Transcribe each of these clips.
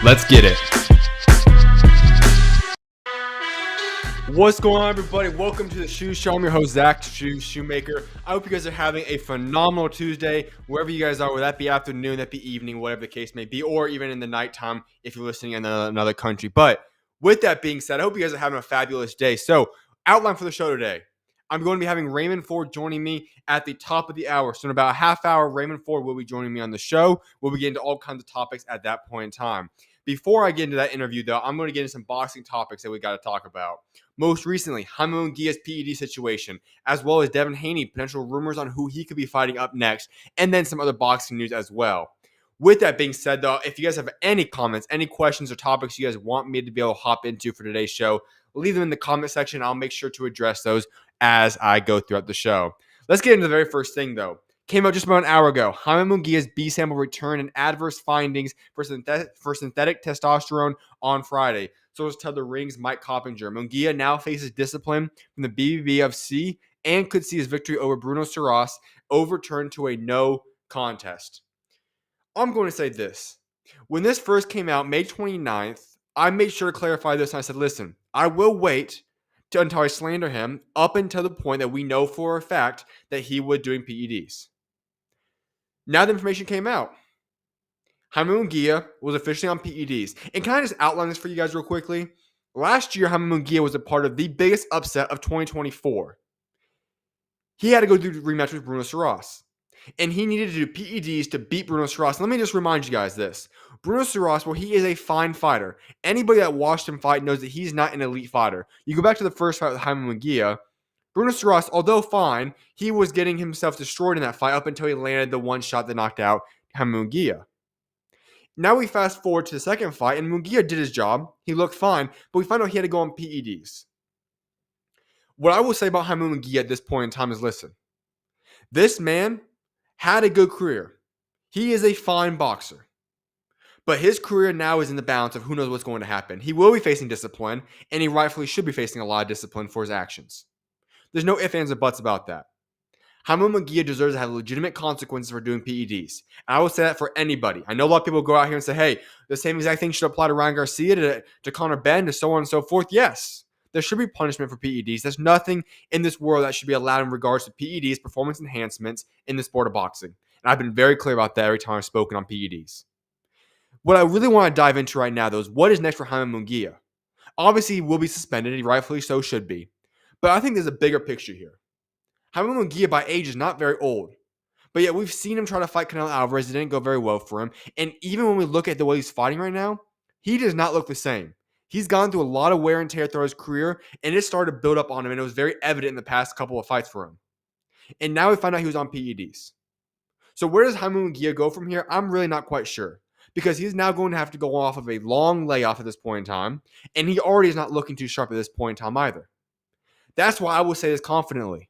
Let's get it. What's going on, everybody? Welcome to the SchuZ Show. I'm your host, Zach, SchuZ Shoemaker. I hope you guys are having a phenomenal Tuesday, wherever you guys are, whether that be afternoon, that be evening, whatever the case may be, or even in the nighttime if you're listening in another country. But with that being said, I hope you guys are having a fabulous day. So, outline for the show today. I'm going to be having Raymond Ford joining me at the top of the hour. So in about a half hour, Raymond Ford will be joining me on the show. We'll be getting into all kinds of topics at that point in time. Before I get into that interview, though, I'm going to get into some boxing topics that we got to talk about. Most recently, Jaime Munguia's PED situation, as well as Devin Haney, potential rumors on who he could be fighting up next, and then some other boxing news as well. With that being said, though, if you guys have any comments, any questions, or topics you guys want me to be able to hop into for today's show, leave them in the comment section. I'll make sure to address those as I go throughout the show. Let's get into the very first thing, though. Came out just about an hour ago. Jaime Munguia's B sample returned and adverse findings for synthetic testosterone on Friday. Sources tell the Ring's Mike Coppinger. Munguia now faces discipline from the BBFC and could see his victory over Bruno Saras overturned to a no contest. I'm going to say this. When this first came out, May 29th, I made sure to clarify this, and I said, listen, I will wait until I slander him up until the point that we know for a fact that he was doing PEDs. Now the information came out. Jaime Munguia was officially on PEDs. And can I just outline this for you guys real quickly? Last year, Jaime Munguia was a part of the biggest upset of 2024. He had to go do the rematch with Bruno Saras. And he needed to do PEDs to beat Bruno Saras. Let me just remind you guys this. Bruno Saras, well, he is a fine fighter. Anybody that watched him fight knows that he's not an elite fighter. You go back to the first fight with Jaime Munguia. Bruno Saras, although fine, he was getting himself destroyed in that fight up until he landed the one shot that knocked out Jaime Munguia. Now we fast forward to the second fight, and Munguia did his job. He looked fine, but we find out he had to go on PEDs. What I will say about Jaime Munguia at this point in time is, listen, this man had a good career. He is a fine boxer. But his career now is in the balance of who knows what's going to happen. He will be facing discipline, and he rightfully should be facing a lot of discipline for his actions. There's no ifs, ands, or buts about that. Jaime Munguia deserves to have legitimate consequences for doing PEDs. And I will say that for anybody. I know a lot of people go out here and say, hey, the same exact thing should apply to Ryan Garcia, to Conor Benn, to so on and so forth. Yes, there should be punishment for PEDs. There's nothing in this world that should be allowed in regards to PEDs, performance enhancements, in the sport of boxing. And I've been very clear about that every time I've spoken on PEDs. What I really want to dive into right now, though, is what is next for Jaime Munguia. Obviously, he will be suspended, and he rightfully so should be. But I think there's a bigger picture here. Jaime Munguia, by age, is not very old. But yet, we've seen him try to fight Canelo Alvarez. It didn't go very well for him. And even when we look at the way he's fighting right now, he does not look the same. He's gone through a lot of wear and tear throughout his career, and it started to build up on him, and it was very evident in the past couple of fights for him. And now we find out he was on PEDs. So where does Jaime Munguia go from here? I'm really not quite sure. Because he's now going to have to go off of a long layoff at this point in time, and he already is not looking too sharp at this point in time either. That's why I will say this confidently.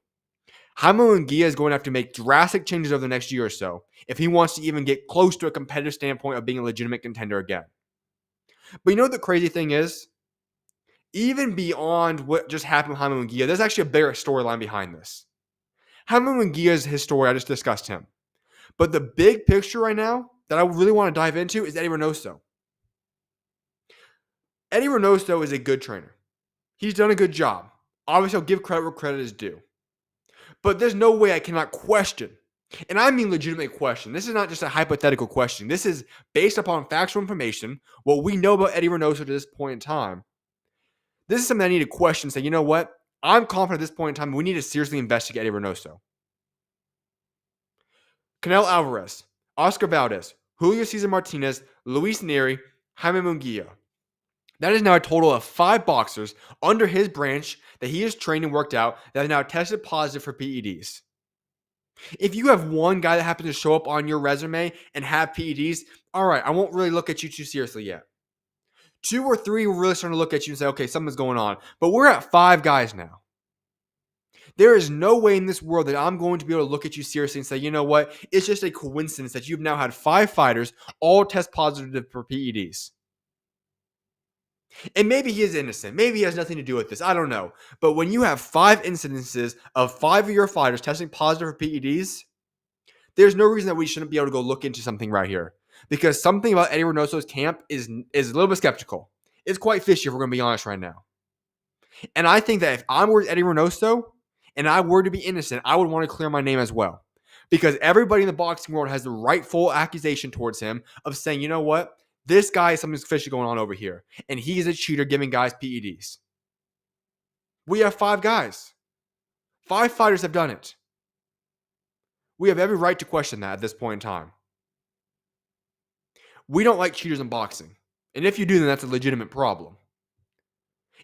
Jaime Munguia is going to have to make drastic changes over the next year or so if he wants to even get close to a competitive standpoint of being a legitimate contender again. But you know what the crazy thing is? Even beyond what just happened with Jaime Munguia, there's actually a bigger storyline behind this. Jaime Munguia's his story, I just discussed him. But the big picture right now that I really want to dive into is Eddie Reynoso. Eddie Reynoso is a good trainer. He's done a good job. Obviously, I'll give credit where credit is due. But there's no way I cannot question, and I mean legitimate question. This is not just a hypothetical question. This is based upon factual information, what we know about Eddie Reynoso to this point in time. This is something I need to question and say, you know what? I'm confident at this point in time we need to seriously investigate Eddie Reynoso. Canelo Alvarez, Oscar Valdez, Julio Cesar Martinez, Luis Nery, Jaime Munguia. That is now a total of 5 boxers under his branch that he has trained and worked out that have now tested positive for PEDs. If you have one guy that happens to show up on your resume and have PEDs, all right, I won't really look at you too seriously yet. 2 or 3 will really starting to look at you and say, okay, something's going on. But we're at 5 guys now. There is no way in this world that I'm going to be able to look at you seriously and say, you know what? It's just a coincidence that you've now had 5 fighters all test positive for PEDs. And maybe he is innocent. Maybe he has nothing to do with this. I don't know. But when you have 5 incidences of 5 of your fighters testing positive for PEDs, there's no reason that we shouldn't be able to go look into something right here. because something about Eddie Reynoso's camp is a little bit skeptical. It's quite fishy if we're going to be honest right now. And I think that if I were Eddie Reynoso and I were to be innocent, I would want to clear my name as well. Because everybody in the boxing world has the rightful accusation towards him of saying, you know what? This guy has something fishy going on over here. And he's a cheater giving guys PEDs. We have 5 guys. 5 fighters have done it. We have every right to question that at this point in time. We don't like cheaters in boxing. And if you do, then that's a legitimate problem.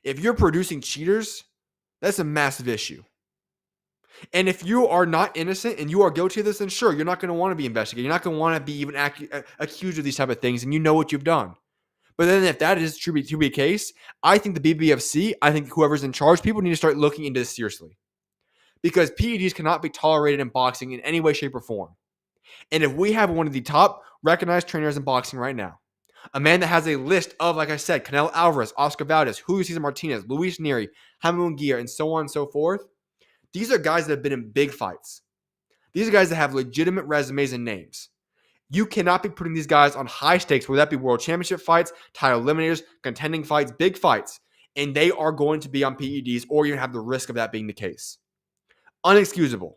If you're producing cheaters, that's a massive issue. And if you are not innocent and you are guilty of this, then sure, you're not going to want to be investigated. You're not going to want to be even accused of these type of things, and you know what you've done. But then if that is to be the case, I think the BBFC, I think whoever's in charge, people need to start looking into this seriously. Because PEDs cannot be tolerated in boxing in any way, shape, or form. And if we have one of the top recognized trainers in boxing right now, a man that has a list of, like I said, Canelo Alvarez, Oscar Valdez, Julio Cesar Martinez, Luis Nery, Jaime Munguia, and so on and so forth, these are guys that have been in big fights. These are guys that have legitimate resumes and names. You cannot be putting these guys on high stakes, whether that be world championship fights, title eliminators, contending fights, big fights, and they are going to be on PEDs, or you have the risk of that being the case. Unexcusable.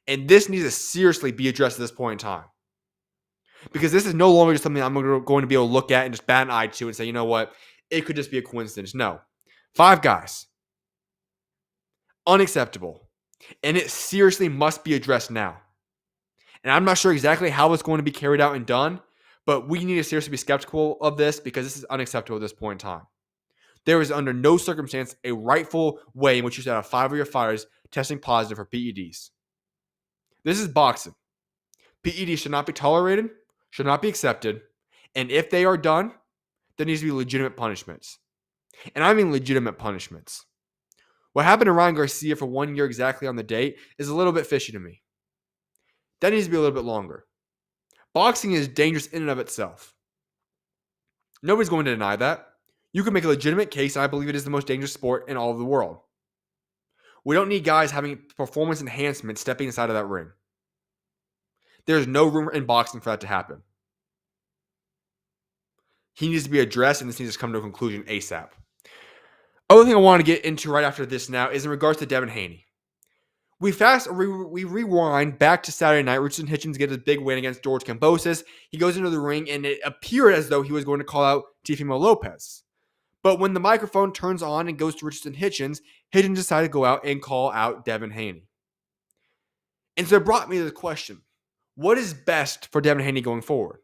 And this needs to seriously be addressed at this point in time. Because this is no longer just something I'm going to be able to look at and just bat an eye to and say, you know what, it could just be a coincidence. No. 5 guys. Unacceptable. And it seriously must be addressed now. And I'm not sure exactly how it's going to be carried out and done, but we need to seriously be skeptical of this because this is unacceptable at this point in time. There is under no circumstance a rightful way in which you should have 5 of your fighters testing positive for PEDs. This is boxing. PEDs should not be tolerated, should not be accepted, and if they are done, there needs to be legitimate punishments. And I mean legitimate punishments. What happened to Ryan Garcia for 1 year exactly on the date is a little bit fishy to me. That needs to be a little bit longer. Boxing is dangerous in and of itself. Nobody's going to deny that. You can make a legitimate case, and I believe it is the most dangerous sport in all of the world. We don't need guys having performance enhancement stepping inside of that ring. There's no room in boxing for that to happen. He needs to be addressed, and this needs to come to a conclusion ASAP. Other thing I want to get into right after this now is in regards to Devin Haney. We rewind back to Saturday night. Richardson Hitchens gets his big win against George Kambosos. He goes into the ring, and it appeared as though he was going to call out Teofimo Lopez. But when the microphone turns on and goes to Richardson Hitchens, Hitchens decided to go out and call out Devin Haney. And so it brought me to the question, what is best for Devin Haney going forward?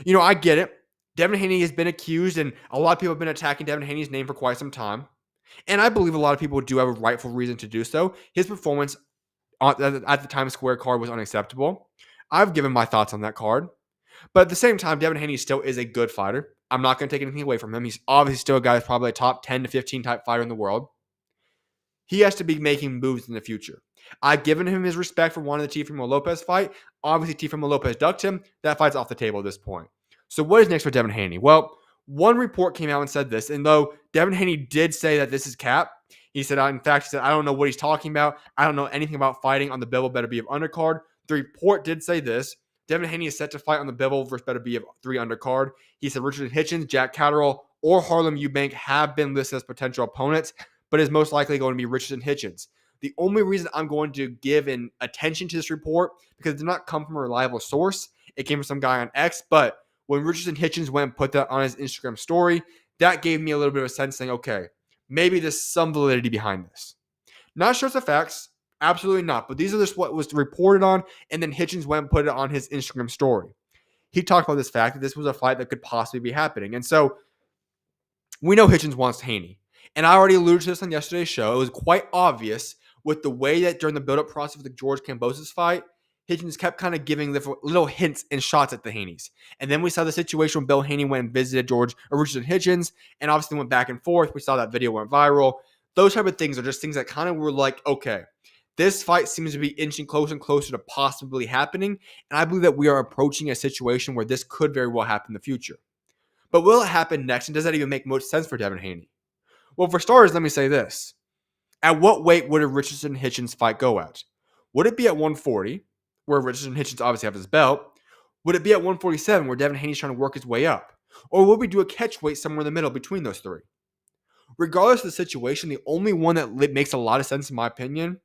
You know, I get it. Devin Haney has been accused, and a lot of people have been attacking Devin Haney's name for quite some time. And I believe a lot of people do have a rightful reason to do so. His performance at the Times Square card was unacceptable. I've given my thoughts on that card. But at the same time, Devin Haney still is a good fighter. I'm not going to take anything away from him. He's obviously still a guy that's probably a top 10 to 15 type fighter in the world. He has to be making moves in the future. I've given him his respect for wanting the Teofimo Lopez fight. Obviously, Teofimo Lopez ducked him. That fight's off the table at this point. So what is next for Devin Haney? Well, one report came out and said this, and though Devin Haney did say that this is cap, he said, in fact, he said, I don't know what he's talking about. I don't know anything about fighting on the Bivol better be of undercard. The report did say this. Devin Haney is set to fight on the Bivol versus better be of 3 undercard. He said Richard Hitchens, Jack Catterall, or Harlem Eubank have been listed as potential opponents, but is most likely going to be Richardson Hitchens. The only reason I'm going to give an attention to this report, because it did not come from a reliable source. It came from some guy on X, but when Richardson Hitchens went and put that on his Instagram story, that gave me a little bit of a sense saying, okay, maybe there's some validity behind this. Not sure it's the facts. Absolutely not. But these are just what was reported on, and then Hitchens went and put it on his Instagram story. He talked about this fact that this was a fight that could possibly be happening. And so we know Hitchens wants Haney. And I already alluded to this on yesterday's show. It was quite obvious with the way that during the build-up process of the George Kambosos fight, Hitchens kept kind of giving little hints and shots at the Haneys. And then we saw the situation when Bill Haney went and visited Richardson Hitchens, and obviously went back and forth. We saw that video went viral. Those type of things are just things that kind of were like, okay, this fight seems to be inching closer and closer to possibly happening. And I believe that we are approaching a situation where this could very well happen in the future. But will it happen next? And does that even make much sense for Devin Haney? Well, for starters, let me say this. At what weight would a Richardson Hitchens fight go at? Would it be at 140, where Richardson Hitchens obviously have his belt? Would it be at 147 where Devin Haney's trying to work his way up? Or would we do a catch weight somewhere in the middle between those three? Regardless of the situation, the only one that makes a lot of sense in my opinion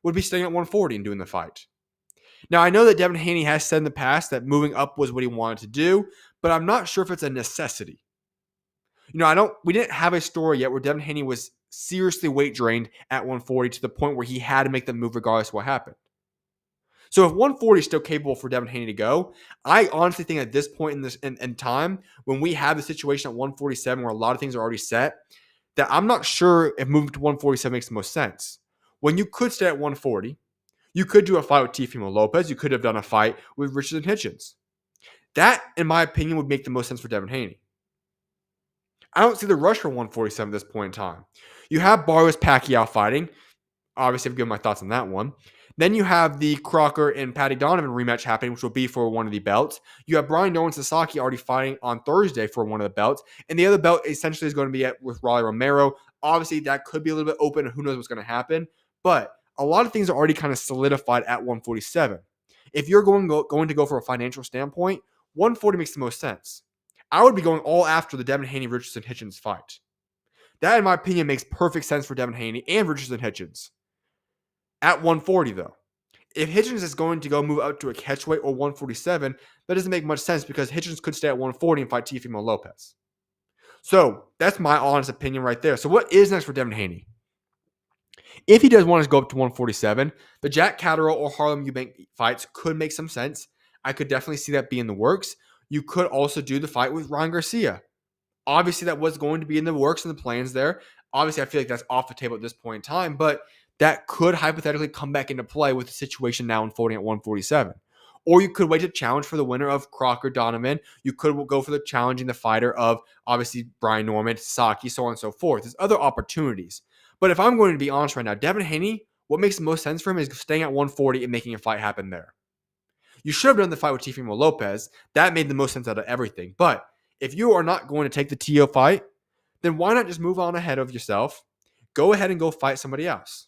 would be staying at 140 and doing the fight. Now, I know that Devin Haney has said in the past that moving up was what he wanted to do, but I'm not sure if it's a necessity. We didn't have a story yet where Devin Haney was seriously weight drained at 140 to the point where he had to make the move regardless of what happened. So if 140 is still capable for Devin Haney to go, I honestly think at this point in time, when we have the situation at 147 where a lot of things are already set, that I'm not sure if moving to 147 makes the most sense. When you could stay at 140, you could do a fight with Teofimo Lopez. You could have done a fight with Richardson Hitchens. That, in my opinion, would make the most sense for Devin Haney. I don't see the rush for 147 at this point in time. You have Barrios Pacquiao fighting. Obviously, I've given my thoughts on that one. Then you have the Crocker and Patty Donovan rematch happening, which will be for one of the belts. You have Brian Nolan Sasaki already fighting on Thursday for one of the belts. And the other belt essentially is going to be with Rolly Romero. Obviously, that could be a little bit open. Who knows what's going to happen. But a lot of things are already kind of solidified at 147. If you're going to go for a financial standpoint, 140 makes the most sense. I would be going all after the Devin Haney-Richardson Hitchens fight. That, in my opinion, makes perfect sense for Devin Haney and Richardson Hitchens. At 140, though. If Hitchens is going to go move up to a catchweight or 147, that doesn't make much sense because Hitchens could stay at 140 and fight Teofimo Lopez. So that's my honest opinion right there. So what is next for Devin Haney? If he does want to go up to 147, the Jack Catterall or Harlem Eubank fights could make some sense. I could definitely see that be in the works. You could also do the fight with Ryan Garcia. Obviously, that was going to be in the works and the plans there. Obviously, I feel like that's off the table at this point in time, but that could hypothetically come back into play with the situation now unfolding at 147. Or you could wait to challenge for the winner of Crocker Donovan. You could go for the challenging the fighter of, obviously, Brian Norman, Sasaki, so on and so forth. There's other opportunities. But if I'm going to be honest right now, Devin Haney, what makes the most sense for him is staying at 140 and making a fight happen there. You should have done the fight with Teofimo Lopez. That made the most sense out of everything. But if you are not going to take the TO fight, then why not just move on ahead of yourself? Go ahead and go fight somebody else.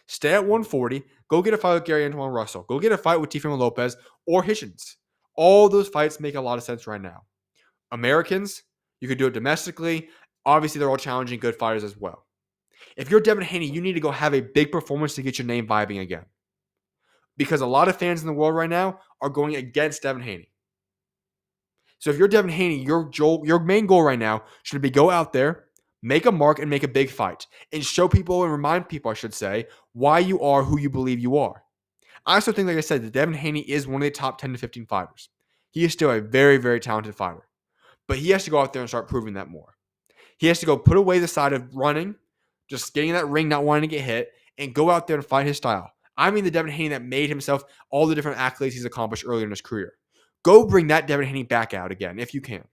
Stay at 140. Go get a fight with Gary Antoine Russell. Go get a fight with Teofimo Lopez or Hitchens. All those fights make a lot of sense right now. Americans, you could do it domestically. Obviously, they're all challenging good fighters as well. If you're Devin Haney, you need to go have a big performance to get your name vibing again. Because a lot of fans in the world right now are going against Devin Haney. So if you're Devin Haney, your main goal right now should be go out there, make a mark, and make a big fight. And show people and remind people, I should say, why you are who you believe you are. I also think, like I said, that Devin Haney is one of the top 10 to 15 fighters. He is still a very, very talented fighter. But he has to go out there and start proving that more. He has to go put away the side of running, just getting in that ring, not wanting to get hit, and go out there and fight his style. I mean the Devin Haney that made himself all the different accolades he's accomplished earlier in his career. Go bring that Devin Haney back out again, if you can.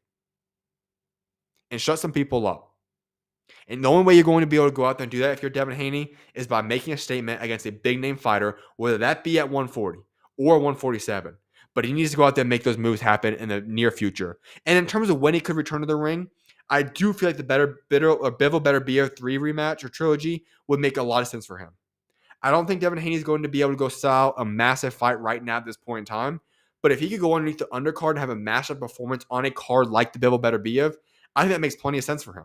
And shut some people up. And the only way you're going to be able to go out there and do that if you're Devin Haney is by making a statement against a big-name fighter, whether that be at 140 or 147. But he needs to go out there and make those moves happen in the near future. And in terms of when he could return to the ring, I do feel like the Bivol Better Beer 3 rematch or trilogy would make a lot of sense for him. I don't think Devin Haney is going to be able to go style a massive fight right now at this point in time. But if he could go underneath the undercard and have a massive performance on a card like the Bivol Better Beer, I think that makes plenty of sense for him.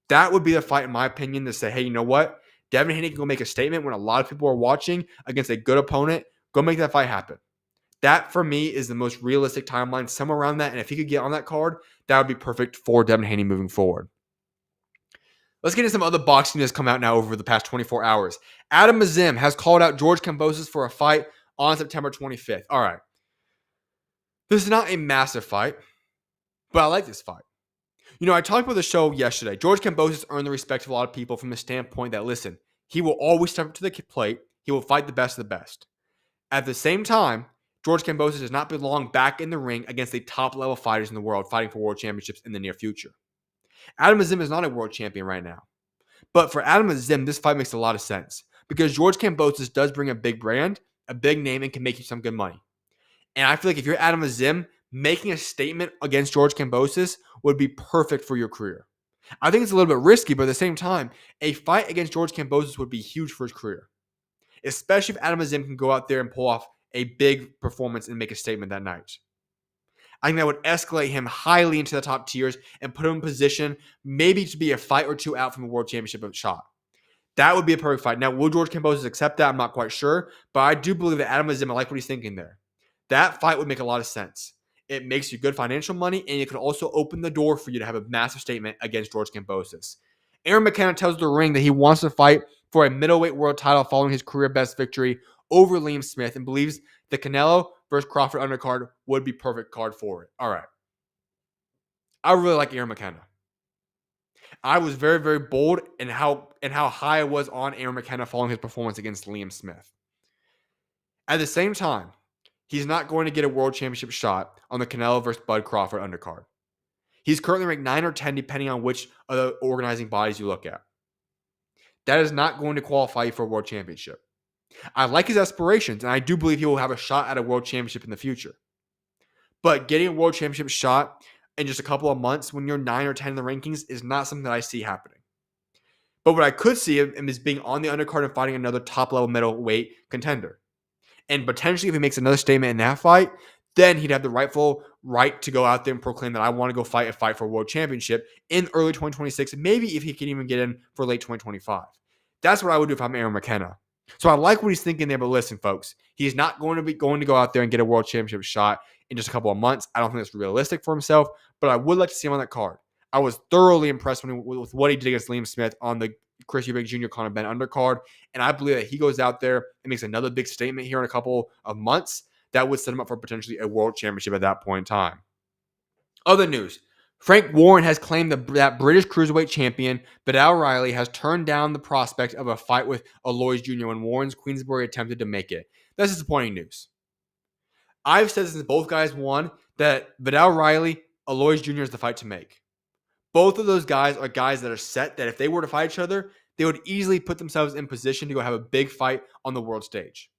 That would be the fight, in my opinion, to say, hey, you know what? Devin Haney can go make a statement when a lot of people are watching against a good opponent. Go make that fight happen. That, for me, is the most realistic timeline, somewhere around that. And if he could get on that card, that would be perfect for Devin Haney moving forward. Let's get into some other boxing news that's come out now over the past 24 hours. Adam Mazim has called out George Kambosos for a fight on September 25th. All right. This is not a massive fight, but I like this fight. I talked about the show yesterday. George Kambosos earned the respect of a lot of people from the standpoint that, listen, he will always step up to the plate. He will fight the best of the best. At the same time, George Kambosos does not belong back in the ring against the top-level fighters in the world fighting for world championships in the near future. Adam Mazim is not a world champion right now. But for Adam Mazim, this fight makes a lot of sense because George Kambosos does bring a big brand, a big name, and can make you some good money. And I feel like if you're Adam Mazim, making a statement against George Kambosos would be perfect for your career. I think it's a little bit risky, but at the same time, a fight against George Kambosos would be huge for his career, especially if Adam Mazim can go out there and pull off a big performance and make a statement that night. I think that would escalate him highly into the top tiers and put him in position maybe to be a fight or two out from the world championship shot. That would be a perfect fight. Now, will George Kambosos accept that? I'm not quite sure, but I do believe that Adam Azim, I like what he's thinking there. That fight would make a lot of sense. It makes you good financial money, and it could also open the door for you to have a massive statement against George Kambosos. Aaron McKenna tells the ring that he wants to fight for a middleweight world title following his career best victory over Liam Smith and believes the Canelo versus Crawford undercard would be perfect card for it. All right. I really like Aaron McKenna. I was very, very bold in how high I was on Aaron McKenna following his performance against Liam Smith. At the same time, he's not going to get a world championship shot on the Canelo versus Bud Crawford undercard. He's currently ranked 9 or 10, depending on which of the organizing bodies you look at. That is not going to qualify you for a world championship. I like his aspirations, and I do believe he will have a shot at a world championship in the future. But getting a world championship shot in just a couple of months when you're 9 or 10 in the rankings is not something that I see happening. But what I could see him is being on the undercard and fighting another top-level middleweight contender. And potentially, if he makes another statement in that fight, then he'd have the rightful right to go out there and proclaim that I want to go fight for a world championship in early 2026, maybe if he can even get in for late 2025. That's what I would do if I'm Aaron McKenna. So I like what he's thinking there, but listen, folks, he's not going to go out there and get a world championship shot in just a couple of months. I don't think that's realistic for himself, but I would like to see him on that card. I was thoroughly impressed with what he did against Liam Smith on the Chris Eubank Jr. Conor Benn undercard, and I believe that he goes out there and makes another big statement here in a couple of months that would set him up for potentially a world championship at that point in time. Other news. Frank Warren has claimed that British cruiserweight champion Vidal Riley has turned down the prospect of a fight with Alois Jr. when Warren's Queensberry attempted to make it. That's disappointing news. I've said since both guys won that Vidal Riley, Alois Jr. is the fight to make. Both of those guys are guys that are set that if they were to fight each other, they would easily put themselves in position to go have a big fight on the world stage.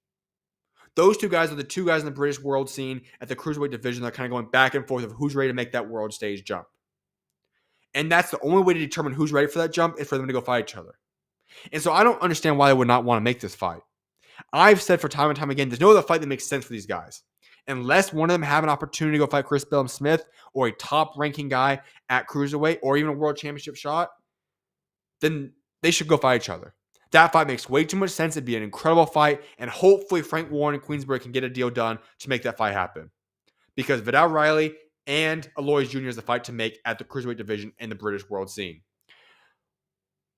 Those two guys are the two guys in the British world scene at the cruiserweight division that are kind of going back and forth of who's ready to make that world stage jump. And that's the only way to determine who's ready for that jump is for them to go fight each other. And so I don't understand why they would not want to make this fight. I've said for time and time again, there's no other fight that makes sense for these guys. Unless one of them have an opportunity to go fight Chris Bellum Smith or a top-ranking guy at cruiserweight or even a world championship shot, then they should go fight each other. That fight makes way too much sense. It'd be an incredible fight, and hopefully Frank Warren and Queensberry can get a deal done to make that fight happen. Because Vidal Riley and Alois Jr. is the fight to make at the cruiserweight division in the British world scene.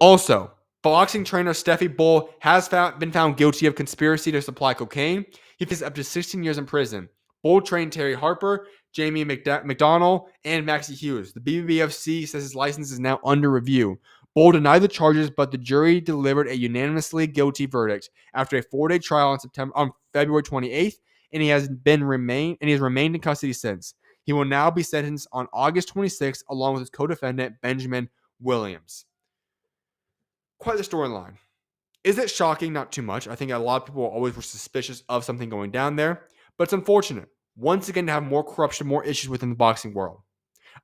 Also, boxing trainer Steffi Bull has been found guilty of conspiracy to supply cocaine. He faces up to 16 years in prison. Bull trained Terry Harper, Jamie McDonnell, and Maxie Hughes. The BBFC says his license is now under review. Bull denied the charges, but the jury delivered a unanimously guilty verdict after a 4-day trial on February 28th, and he has remained in custody since. He will now be sentenced on August 26th, along with his co-defendant Benjamin Williams. Quite the storyline. Is it shocking? Not too much. I think a lot of people always were suspicious of something going down there, but it's unfortunate. Once again, to have more corruption, more issues within the boxing world.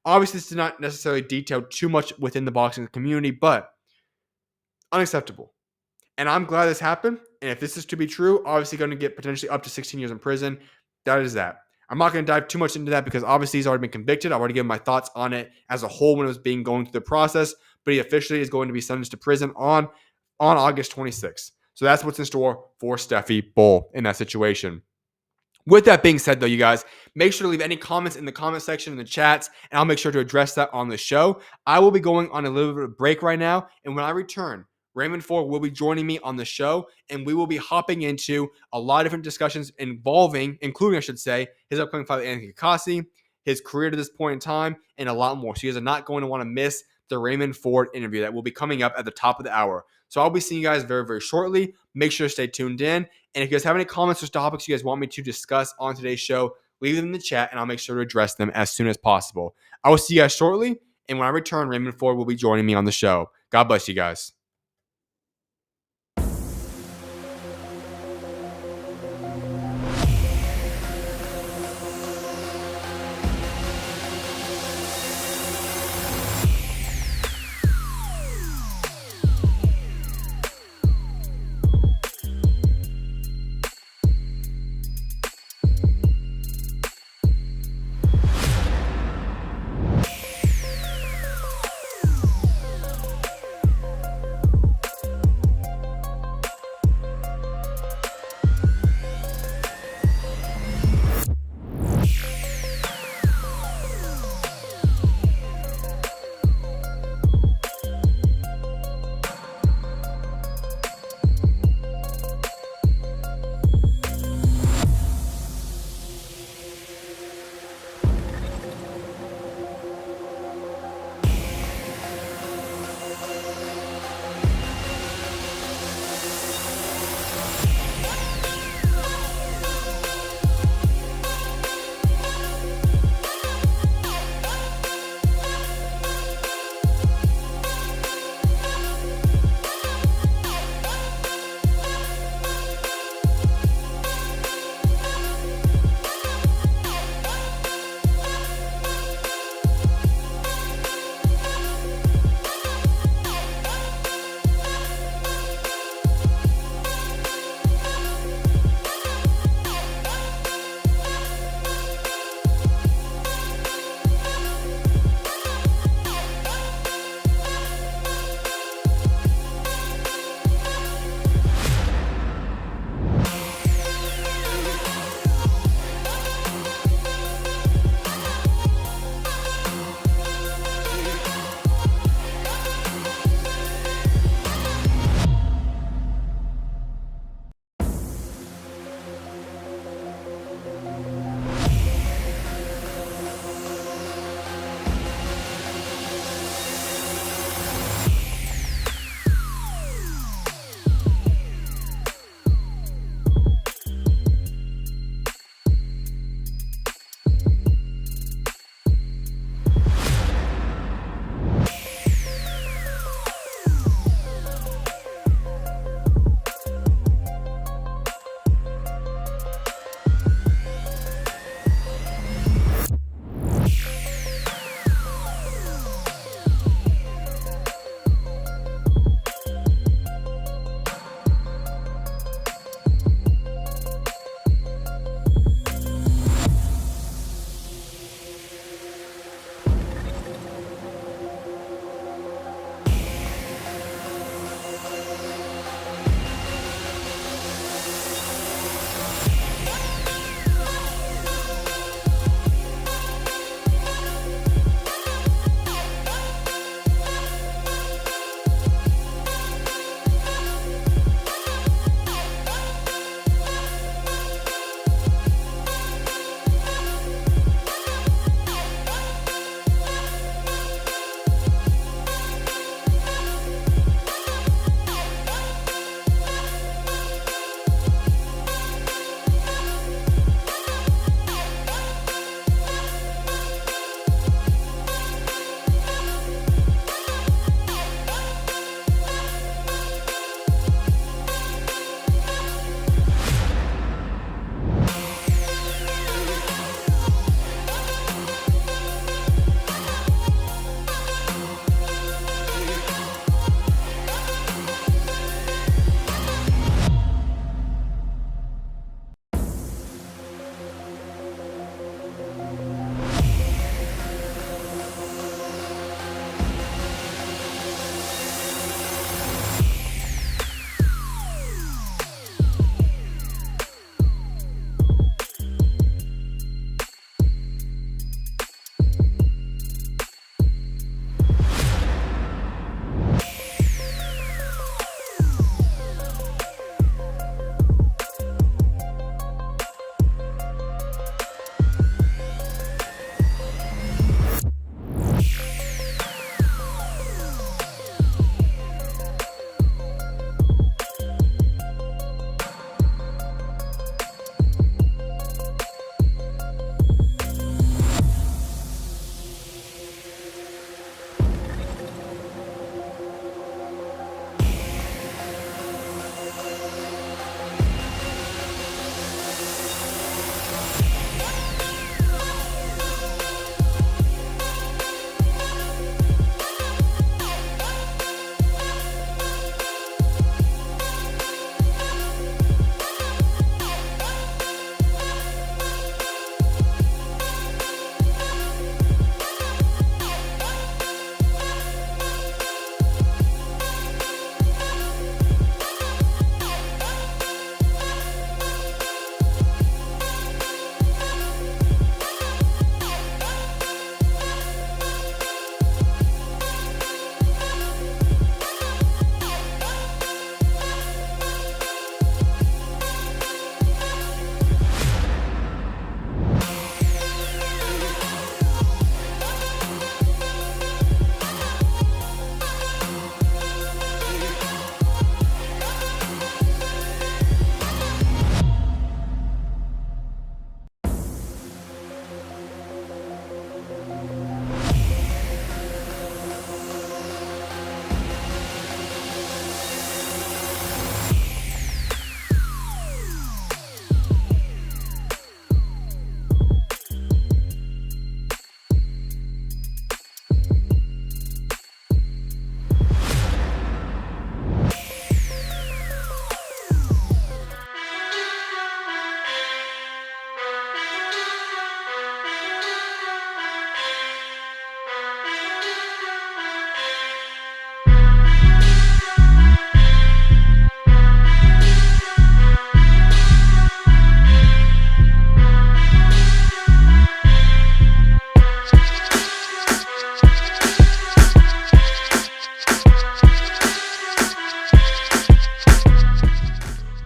Obviously, this did not necessarily detail too much within the boxing community, but unacceptable. And I'm glad this happened. And if this is to be true, obviously going to get potentially up to 16 years in prison. That is that. I'm not going to dive too much into that because obviously he's already been convicted. I've already given my thoughts on it as a whole when it was going through the process. But he officially is going to be sentenced to prison on August 26th. So that's what's in store for Steffi Bull in that situation. With that being said, though, you guys, make sure to leave any comments in the comment section in the chats, and I'll make sure to address that on the show. I will be going on a little bit of a break right now, and when I return, Raymond Ford will be joining me on the show, and we will be hopping into a lot of different discussions including, I should say, his upcoming fight with Anthony Kikasi, his career to this point in time, and a lot more. So you guys are not going to want to miss the Raymond Ford interview that will be coming up at the top of the hour. So I'll be seeing you guys very, very shortly. Make sure to stay tuned in. And if you guys have any comments or topics you guys want me to discuss on today's show, leave them in the chat and I'll make sure to address them as soon as possible. I will see you guys shortly. And when I return, Raymond Ford will be joining me on the show. God bless you guys.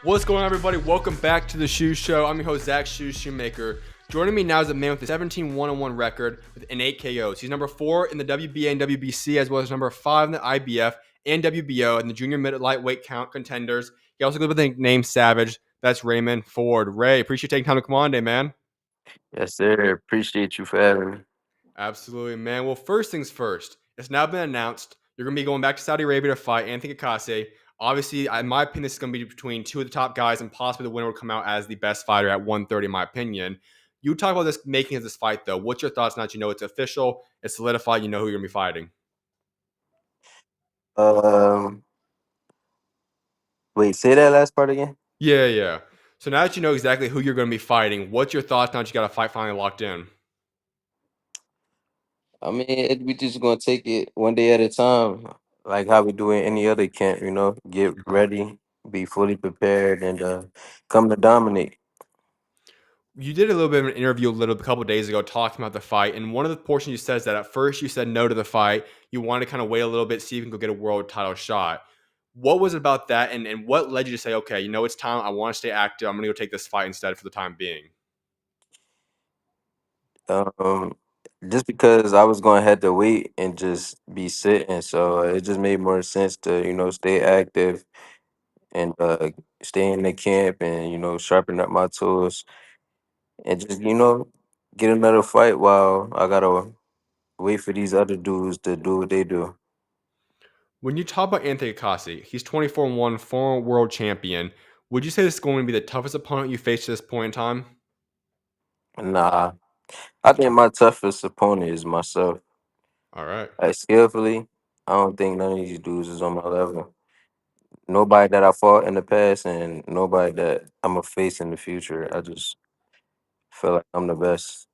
What's going on, everybody? Welcome back to the SchuZ Show. I'm your host, SchuZ Shoemaker. Joining me now is a man with a 17 1-1 record with an 8 KOs. He's number 4 in the WBA and WBC, as well as number 5 in the IBF and WBO and the junior mid lightweight count contenders. He also goes by the name Savage. That's Raymond Ford. Ray, appreciate you taking time to come on today, man. Yes, sir. Appreciate you for having me. Absolutely, man. Well, first things first. It's now been announced you're going to be going back to Saudi Arabia to fight Anthony Kakase. Obviously, in my opinion, this is going to be between two of the top guys, and possibly the winner will come out as the best fighter at 130, in my opinion. You talk about this making of this fight, though. What's your thoughts now that you know it's official, it's solidified, you know who you're going to be fighting? Um, Wait, say that last part again. Yeah. So now that you know exactly who you're going to be fighting, what's your thoughts now that you got a fight finally locked in? I mean, we just gonna take it one day at a time, like how we do in any other camp. Get ready, be fully prepared, and come to dominate. You did a little bit of an interview a couple of days ago talking about the fight, and one of the portions you said is that at first you said no to the fight. You wanted to kind of wait a little bit, see if you can go get a world title shot. What was it about that, and what led you to say, okay, it's time. I want to stay active. I'm going to go take this fight instead for the time being. Um, just because I was gonna have to wait and just be sitting, so it just made more sense to stay active and stay in the camp and sharpen up my tools and just get another fight while I gotta wait for these other dudes to do what they do. When you talk about Anthony Akasi, he's 24-1, former world champion. Would you say this is going to be the toughest opponent you face at this point in time? Nah, I think my toughest opponent is myself. All right. Like skillfully, I don't think none of these dudes is on my level. Nobody that I fought in the past and nobody that I'm gonna face in the future. I just feel like I'm the best.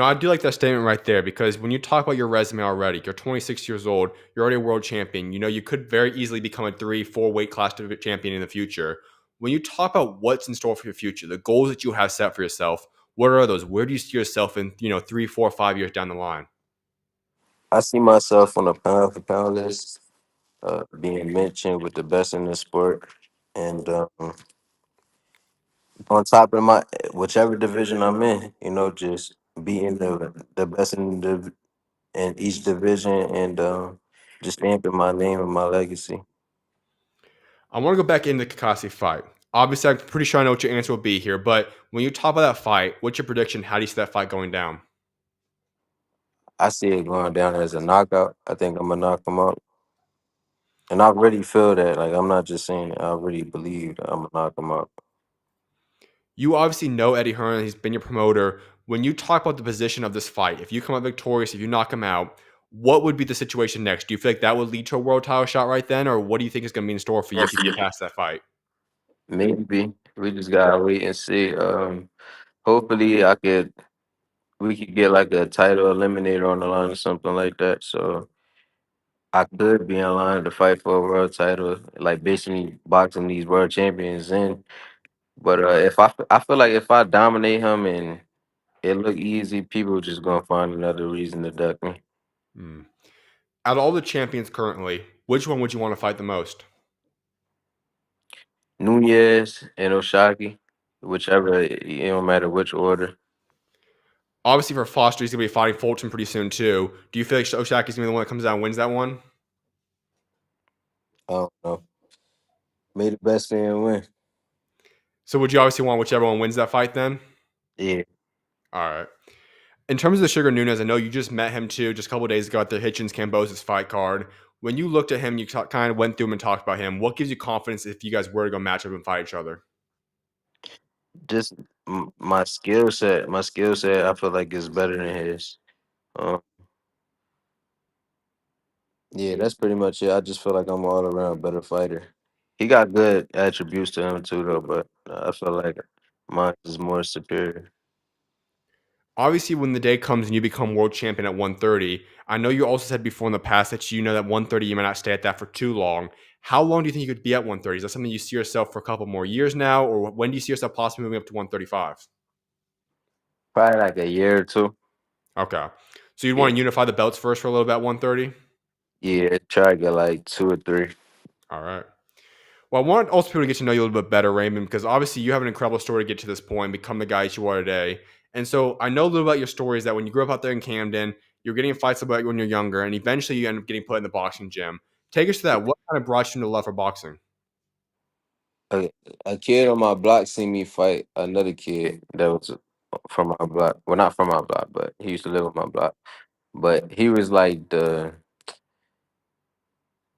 I do like that statement right there because when you talk about your resume already, you're 26 years old, you're already a world champion. You could very easily become a 3, 4 weight class champion in the future. When you talk about what's in store for your future, the goals that you have set for yourself, what are those? Where do you see yourself in, 3, 4, 5 years down the line? I see myself on a pound for pound list, being mentioned with the best in the sport, and on top of my whichever division I'm in, just being the best in each division and just stamping my name and my legacy. I want to go back into the Kakasi fight. Obviously, I'm pretty sure I know what your answer will be here, but when you talk about that fight, what's your prediction? How do you see that fight going down? I see it going down as a knockout. I think I'm gonna knock him out, and I really feel that. Like I'm not just saying it. I really believe that I'm gonna knock him out. You obviously know Eddie Hearn, he's been your promoter. When you talk about the position of this fight, if you come out victorious, if you knock him out, what would be the situation next? Do you feel like that would lead to a world title shot right then, or what do you think is going to be in store for you if you get past that fight? Maybe we just gotta wait and see. Hopefully, we could get like a title eliminator on the line or something like that. So I could be in line to fight for a world title, like basically boxing these world champions in. But if I feel like if I dominate him and it look easy, people just gonna find another reason to duck me. Hmm. Out of all the champions currently, which one would you want to fight the most? Nunez and Oshaki, whichever, it don't matter which order. Obviously, for Foster, he's going to be fighting Fulton pretty soon, too. Do you feel like Oshaki's going to be the one that comes out and wins that one? I don't know. May the best fan win. So, would you obviously want whichever one wins that fight then? Yeah, All right. In terms of the Sugar Nunez, I know you just met him too, just a couple of days ago at the Hitchens Cambosis fight card. When you looked at him, you kind of went through him and talked about him. What gives you confidence if you guys were to go match up and fight each other? just my skill set. My skill set, I feel like is better than his. Um, yeah, that's pretty much it. I just feel like I'm all around better fighter. He got good attributes to him too, though, but I feel like mine is more superior. Obviously, when the day comes and you become world champion at 130, I know you also said before in the past that you know that 130 you might not stay at that for too long. How long do you think you could be at 130? Is that something you see yourself for a couple more years now, or when do you see yourself possibly moving up to 135? Probably like a year or two. Okay. So you'd want Yeah, to unify the belts first for a little bit at 130? yeah. Try to get like two or three. All right. Well, I want also people to get to know you a little bit better, Raymond, because obviously you have an incredible story to get to this point, become the guy that you are today. And so I know a little about your story is that when you grew up out there in Camden, you're getting in fights about when you're younger, and eventually you end up getting put in the boxing gym. Take us to that. What kind of brought you into love for boxing? A, a kid on my block seen me fight another kid that was from my block. Well, not from my block, but he used to live on my block. But he was like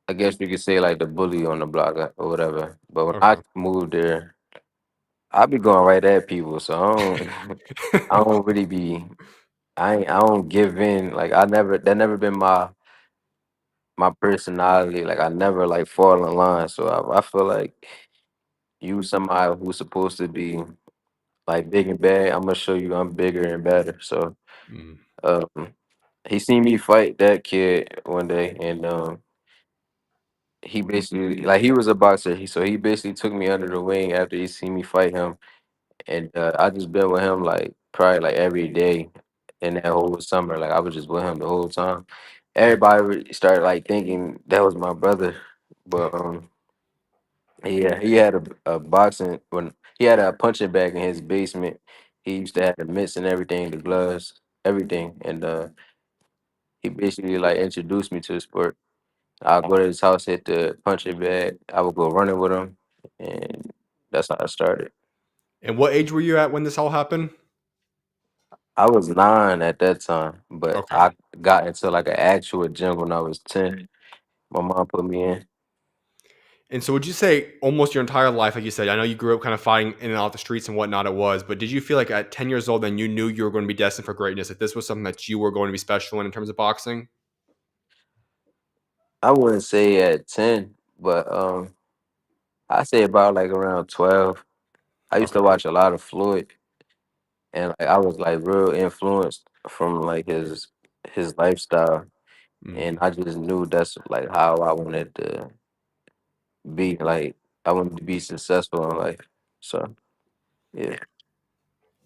I guess you could say like the bully on the block or whatever. But when I Okay. moved there, I be going right at people, so I don't really be. I don't give in. Like that never been my personality. Like I never like fall in line. So I feel like you somebody who's supposed to be like big and bad. I'm gonna show you I'm bigger and better. So Mm. um, he seen me fight that kid one day, and he basically like he was a boxer. He basically took me under the wing after he seen me fight him, and I just been with him like probably like every day in that whole summer. Like I was just with him the whole time. Everybody started like thinking that was my brother, but yeah, he had a boxing when he had a punching bag in his basement. He used to have the mitts and everything, the gloves, everything, and he basically like introduced me to the sport. I'll go to his house, hit the punching bag. I would go running with him, and that's how I started. And what age were you at when this all happened? I was 9 at that time, but Okay. I got into like an actual gym when I was 10. My mom put me in. And so would you say almost your entire life, like you said, I know you grew up kind of fighting in and out the streets and whatnot it was, but did you feel like at 10 years old, then you knew you were going to be destined for greatness, that this was something that you were going to be special in terms of boxing? I wouldn't say at 10, but I say about like around 12. I used Okay. to watch a lot of Floyd, and like I was like real influenced from like his lifestyle, Mm. and I just knew that's like how I wanted to be. Like I wanted to be successful in life. So yeah.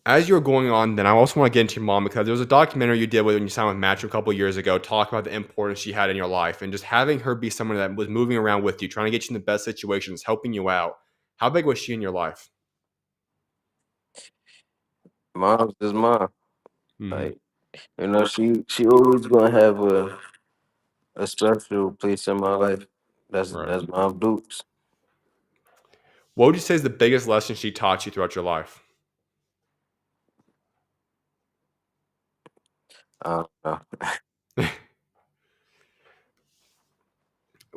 As you were going on, then I also want to get into your mom because there was a documentary you did when you signed with Match a couple years ago, talk about the importance she had in your life and just having her be someone that was moving around with you, trying to get you in the best situations, helping you out. How big was she in your life? Mom's just mom. Hmm. Like she always gonna have a special place in my life. Right. That's Mom Dukes. What would you say is the biggest lesson she taught you throughout your life? Uh,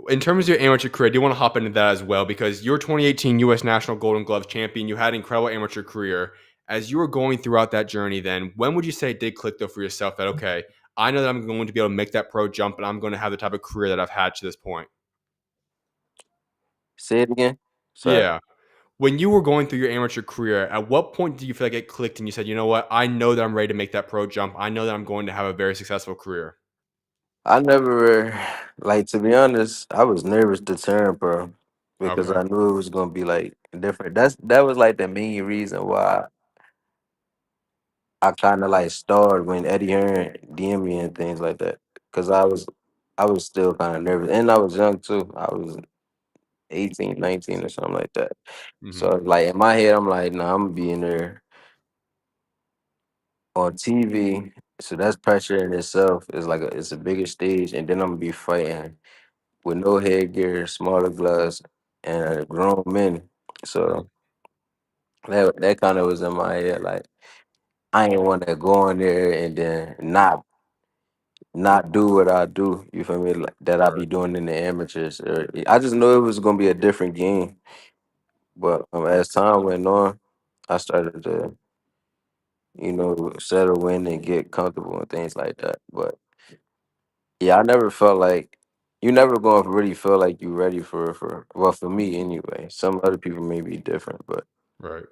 In terms of your amateur career, I do want to hop into that as well because you're 2018 U.S. National Golden Glove champion. You had an incredible amateur career. As you were going throughout that journey, then when would you say it did click though for yourself that okay, I know that I'm going to be able to make that pro jump and I'm going to have the type of career that I've had to this point? Say it again. Sorry. Yeah. When you were going through your amateur career, at what point did you feel like it clicked and you said, you know what, I know that I'm ready to make that pro jump. I know that I'm going to have a very successful career. I never like to be honest, I was nervous to turn pro because Okay. I knew it was gonna be like different. That was like the main reason why I kinda like starred when Eddie Hearn DM me and things like that. Cause I was still kinda nervous. And I was young too. I was 18, 19 or something like that. So Hmm. like in my head I'm like, nah, I'm gonna be in there on TV. So that's pressure in itself. It's a bigger stage and then I'm gonna be fighting with no headgear, smaller gloves, and grown men. So that kind of was in my head. Like I ain't want to go in there and then not do what I do. You feel me? Like, that I be Right. doing in the amateurs. I just knew it was gonna be a different game. But as time went on, I started to settle in and get comfortable and things like that. But yeah, I never felt like you never going to really feel like you ready for well for me anyway. Some other people may be different, but Right.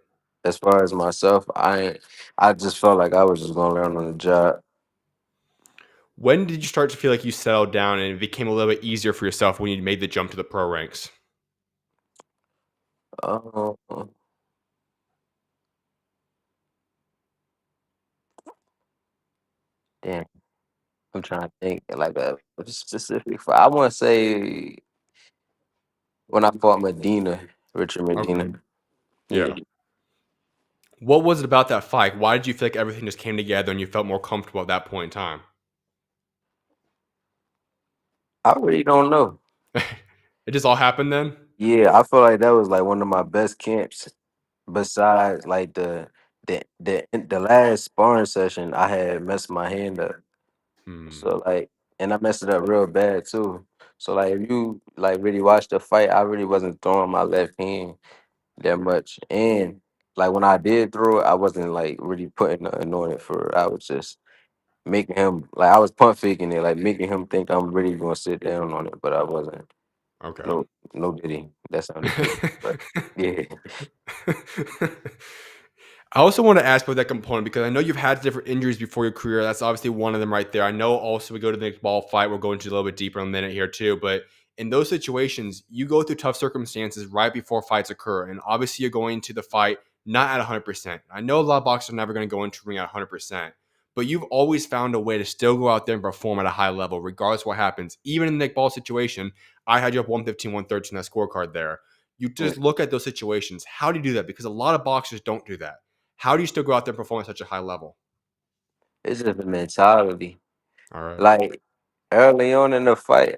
as far as myself, I just felt like I was just gonna learn on the job. When did you start to feel like you settled down and it became a little bit easier for yourself when you made the jump to the pro ranks? Um, damn, I'm trying to think like a specific. I want to say when I fought Medina. Richard Okay. Medina. Yeah. Yeah. What was it about that fight? Why did you feel like everything just came together and you felt more comfortable at that point in time? I really don't know. It just all happened then? Yeah, I feel like that was like one of my best camps. Besides, like the last sparring session, I had messed my hand up. Hmm. So like, and I messed it up real bad too. So like, if you like really watch the fight, I really wasn't throwing my left hand that much, and like when I did throw it, I wasn't like really putting nothing on it for. I was just making him like I was pump faking it, like making him think I'm really gonna sit down on it, but I wasn't. Okay. No, no diddy. That sounded good, but yeah. I also want to ask about that component because I know you've had different injuries before your career. That's obviously one of them right there. I know also we go to the next ball fight. We'll go into a little bit deeper in a minute here too. But in those situations, you go through tough circumstances right before fights occur. And obviously you're going to the fight not at 100%. I know a lot of boxers are never going to go into the ring at 100%. But you've always found a way to still go out there and perform at a high level, regardless of what happens. Even in the Nick Ball situation, I had you up 115, 113 that scorecard there. You Mm. just look at those situations. How do you do that? Because a lot of boxers don't do that. How do you still go out there and perform at such a high level? It's just the mentality. All right. Like early on in the fight,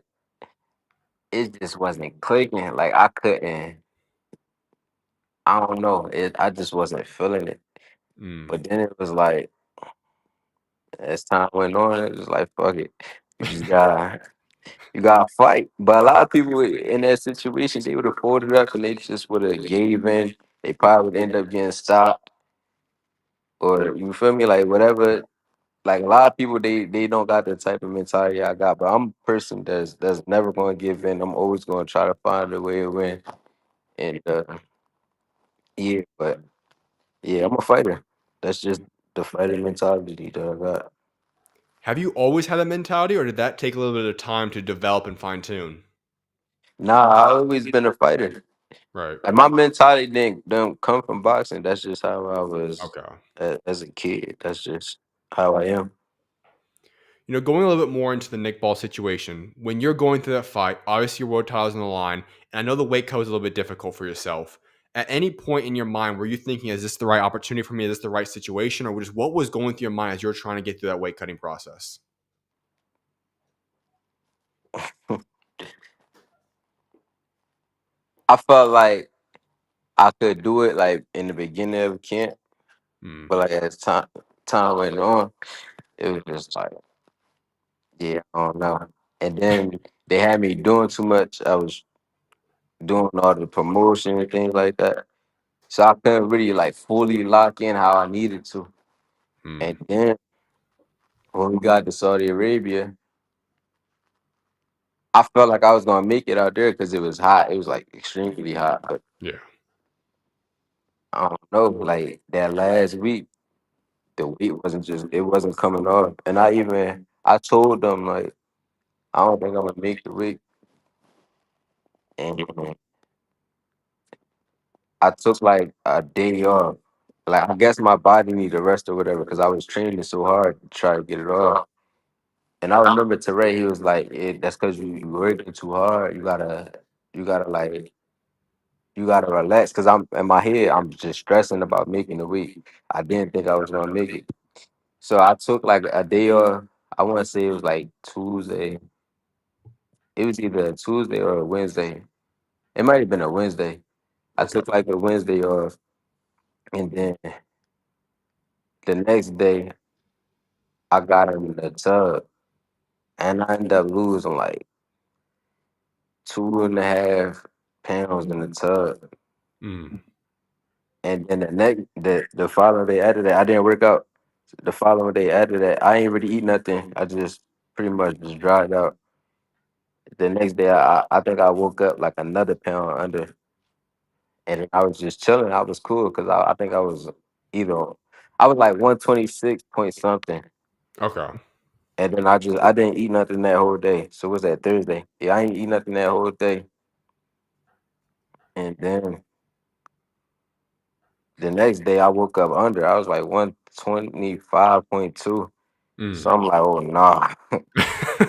it just wasn't clicking. Like I couldn't. I don't know. I just wasn't feeling it. Mm. But then it was like as time went on, it was like fuck it. You just gotta fight. But a lot of people in that situation, they would have pulled it up and they just would have gave in. They probably would end up getting stopped or you feel me, like whatever. Like a lot of people, they don't got the type of mentality I got. But I'm a person that's never gonna give in. I'm always gonna try to find a way to win. And yeah, but yeah, I'm a fighter. That's just the fighting mentality that I got. Have you always had that mentality, or did that take a little bit of time to develop and fine tune? Nah, I always been a fighter. Right. Like my mentality didn't don't come from boxing. That's just how I was Okay. as a kid. That's just how I am. Going a little bit more into the Nick Ball situation, when you're going through that fight, obviously your world title's on the line, and I know the weight cut was a little bit difficult for yourself. At any point in your mind, were you thinking, is this the right opportunity for me? Is this the right situation? Or just what was going through your mind as you're trying to get through that weight cutting process? I felt like I could do it like in the beginning of camp, Mm. but like as time went on, it was just like, yeah, I don't know. And then they had me doing too much. I was doing all the promotion and things like that. So I couldn't really like fully lock in how I needed to. Mm. And then when we got to Saudi Arabia, I felt like I was gonna make it out there because it was hot. It was like extremely hot. But Yeah. I don't know, like that last week, the weight wasn't just it wasn't coming off. And I told them like I don't think I'm gonna make the weight. And I took like a day off. Like I guess my body needed rest or whatever because I was training so hard to try to get it off. And I remember Teray, he was like, "That's because you working too hard. You gotta like you gotta relax." Because I'm in my head, I'm just stressing about making the weight. I didn't think I was gonna make it, so I took like a day off. I want to say it was like Tuesday. It was either a Tuesday or a Wednesday. It might have been a Wednesday. I Okay. took like a Wednesday off, and then the next day I got in the tub, and I ended up losing like 2.5 pounds in the tub. Mm. And then the following day after that, I didn't work out. The following day after that, I ain't really eat nothing. I just pretty much just dried out. The next day, I think I woke up like another pound under, and I was just chilling. I was cool because I think I was either I was like 126 point something, Okay. and then I didn't eat nothing that whole day. So what's that Thursday? Yeah, I ain't eat nothing that whole day, and then the next day I woke up under. I was like 125.2. Mm. So I'm like, oh nah.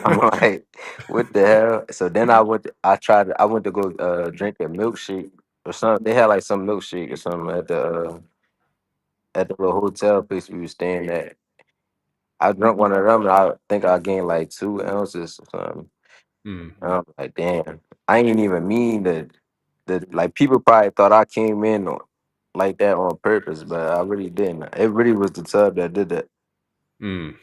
I'm like, what the hell? So then I went to go drink a milkshake. or something. They had like some milkshake or something at the little hotel place we was staying at. I drank one of them, and I think I gained like 2 ounces or something. Mm. And I'm like, damn, I ain't even mean that. That like people probably thought I came in like that on purpose, but I really didn't. It really was the tub that did that. Mm.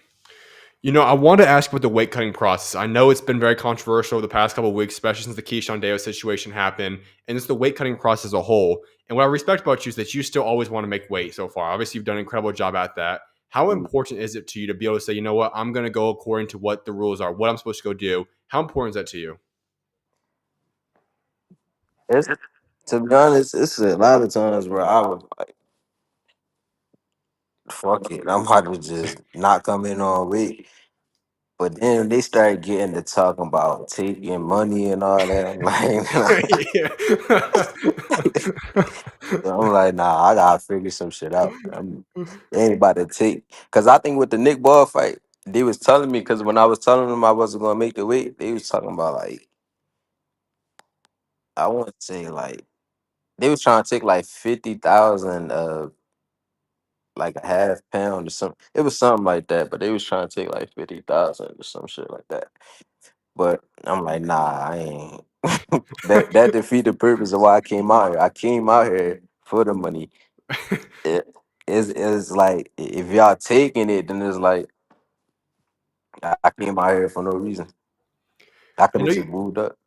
I wanted to ask about the weight cutting process. I know it's been very controversial the past couple of weeks, especially since the Keyshawn Davis situation happened, and it's the weight cutting process as a whole. And what I respect about you is that you still always want to make weight so far. Obviously, you've done an incredible job at that. How Mm. important is it to you to be able to say, you know what, I'm going to go according to what the rules are, what I'm supposed to go do? How important is that to you? It's, to be honest, it's a lot of times where I was like, fuck it, I'm about to just not come in on weight. But then they started getting to talking about taking money and all that. I'm like, I'm like, nah, I gotta figure some shit out. They ain't about to take, cause I think with the Nick Ball fight, they was telling me, cause when I was telling them I wasn't gonna make the weight, they was talking about like, I want to say like they was trying to take like 50,000 like a half pound or something. It was something like that, but they was trying to take like 50,000 or some shit like that. But I'm like, nah, I ain't. That defeat the purpose of why I came out here. I came out here for the money. It is like if y'all taking it, then it's like I came out here for no reason. I I could know have you. just moved up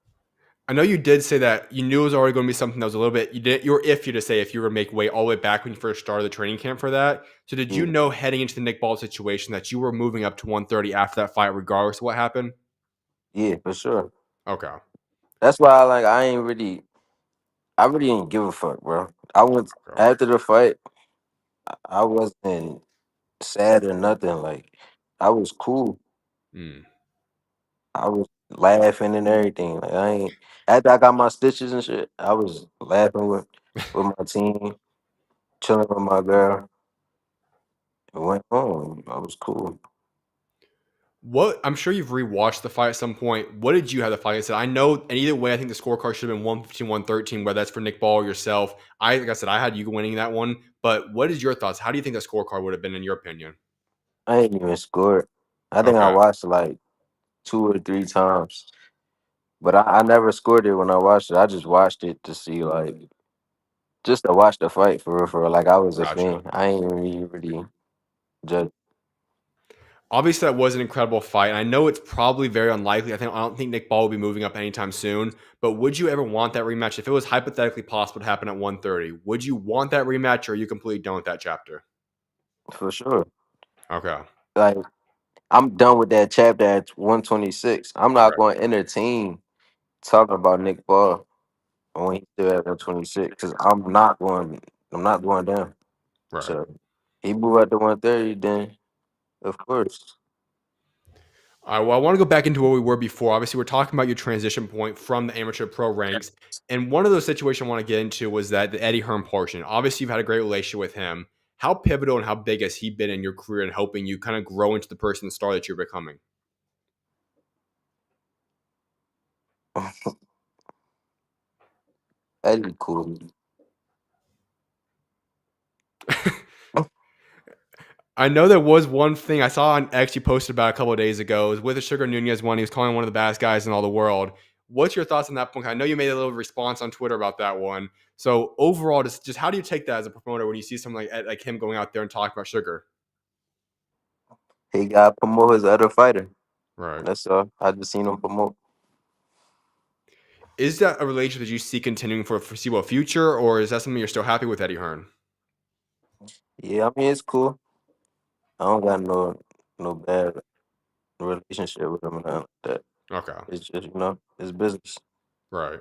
I know you did say that you knew it was already going to be something that was a little bit. You were iffy to say if you were to make weight all the way back when you first started the training camp for that. So did you here. know heading into the Nick Ball situation that you were moving up to 130 after that fight, regardless of what happened? Yeah, for sure. Okay. That's why I really didn't give a fuck, bro. I went Okay. after the fight. I wasn't sad or nothing. Like I was cool. Mm. I was laughing and everything. Like I ain't after I got my stitches and shit. I was laughing with my team, chilling with my girl, and went home. I was cool. What I'm sure you've rewatched the fight at some point. What did you have the fight? I said I know, and either way, I think the scorecard should have been 115, 113, whether that's for Nick Ball or yourself. Like I said, I had you winning that one. But what is your thoughts? How do you think the scorecard would have been in your opinion? I ain't even scored. I think I Okay. watched it like 2 or 3 times, but I never scored it when I watched it. I just watched it to see like just to watch the fight for real, for real. Like I was a Gotcha. fan. I ain't really judge. Obviously, that was an incredible fight, and I know it's probably very unlikely. I don't think Nick Ball will be moving up anytime soon. But would you ever want that rematch if it was hypothetically possible to happen at 130? Would you want that rematch, or are you completely done with that chapter? For sure. Okay, Like I'm done with that chapter at 126. I'm not right, going to entertain talking about Nick Ball when he's still at 126 because I'm not going. I'm not going down. right. So he move up to 130, then of course. All right. Well, I want to go back into where we were before. Obviously, we're talking about your transition point from the amateur to pro ranks, and one of those situations I want to get into was that the Eddie Hearn portion. Obviously, you've had a great relationship with him. How pivotal and how big has he been in your career and helping you kind of grow into the person, the star that you're becoming? That'd be cool. I know there was one thing I saw on X you posted about a couple of days ago. It was with the Sugar Nunez one. He was calling one of the best guys in all the world. What's your thoughts on that point? I know you made a little response on Twitter about that one. So overall, just how do you take that as a promoter when you see someone like him going out there and talking about Sugar? He got to promote his other fighter. Right. That's all. I just seen him promote. Is that a relationship that you see continuing for a foreseeable future, or is that something you're still happy with Eddie Hearn? Yeah, I mean it's cool. I don't got no bad relationship with him or nothing like that. Okay. It's just it's business. Right.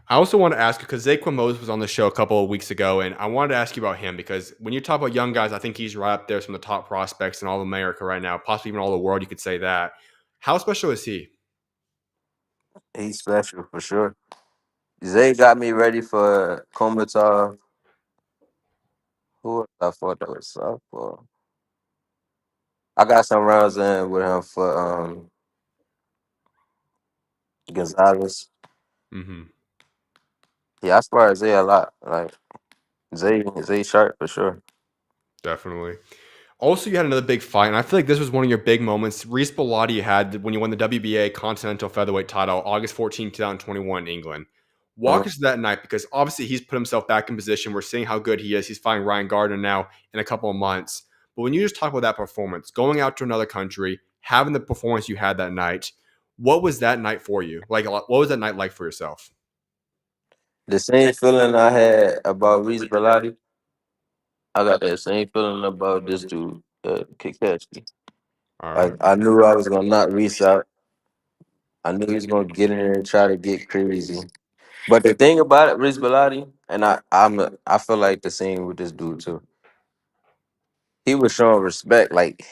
I also want to ask you because Zaquan Moses was on the show a couple of weeks ago, and I wanted to ask you about him because when you talk about young guys, I think he's right up there, some of the top prospects in all of America right now, possibly even all the world. You could say that. How special is he? He's special for sure. Zay got me ready for Komatar. Who else I thought that was softball? I got some rounds in with him for Gonzalez. Hmm. Yeah, I spar Zay a lot. Like Zay Sharp for sure. Definitely. Also, you had another big fight, and I feel like this was one of your big moments. Reese Bellotti had when you won the WBA Continental Featherweight title, August 14, 2021, in England. Walk Mhm. us to that night because obviously he's put himself back in position. We're seeing how good he is. He's fighting Ryan Gardner now in a couple of months. But when you just talk about that performance, going out to another country, having the performance you had that night, what was that night for you? Like, what was that night like for yourself? The same feeling I had about Reese Bellotti, I got that same feeling about this dude, Kikechi. All Like right. I knew I was gonna knock Reese out. I knew he was gonna get in there and try to get crazy. But the thing about it, Reese Bellotti, and I feel like the same with this dude too. He was showing respect. Like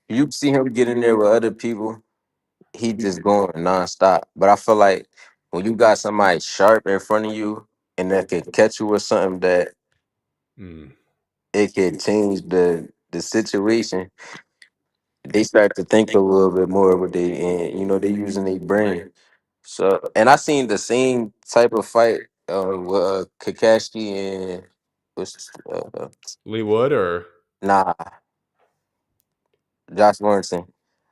you see him get in there with other people, he just going nonstop. But I feel like when you got somebody sharp in front of you and that can catch you with something that Mm. it can change the situation, they start to think a little bit more with they and they using their brain. So and I seen the same type of fight with Kakashi and what's Lee Wood or nah Josh Lawrenson.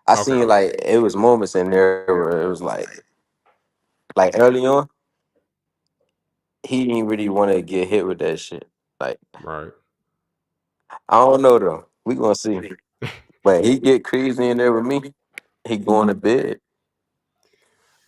I okay. seen like it was moments in there where it was like early on he didn't really want to get hit with that shit. Like Right. I don't know though. We gonna see. But he get crazy in there with me. He going to bed.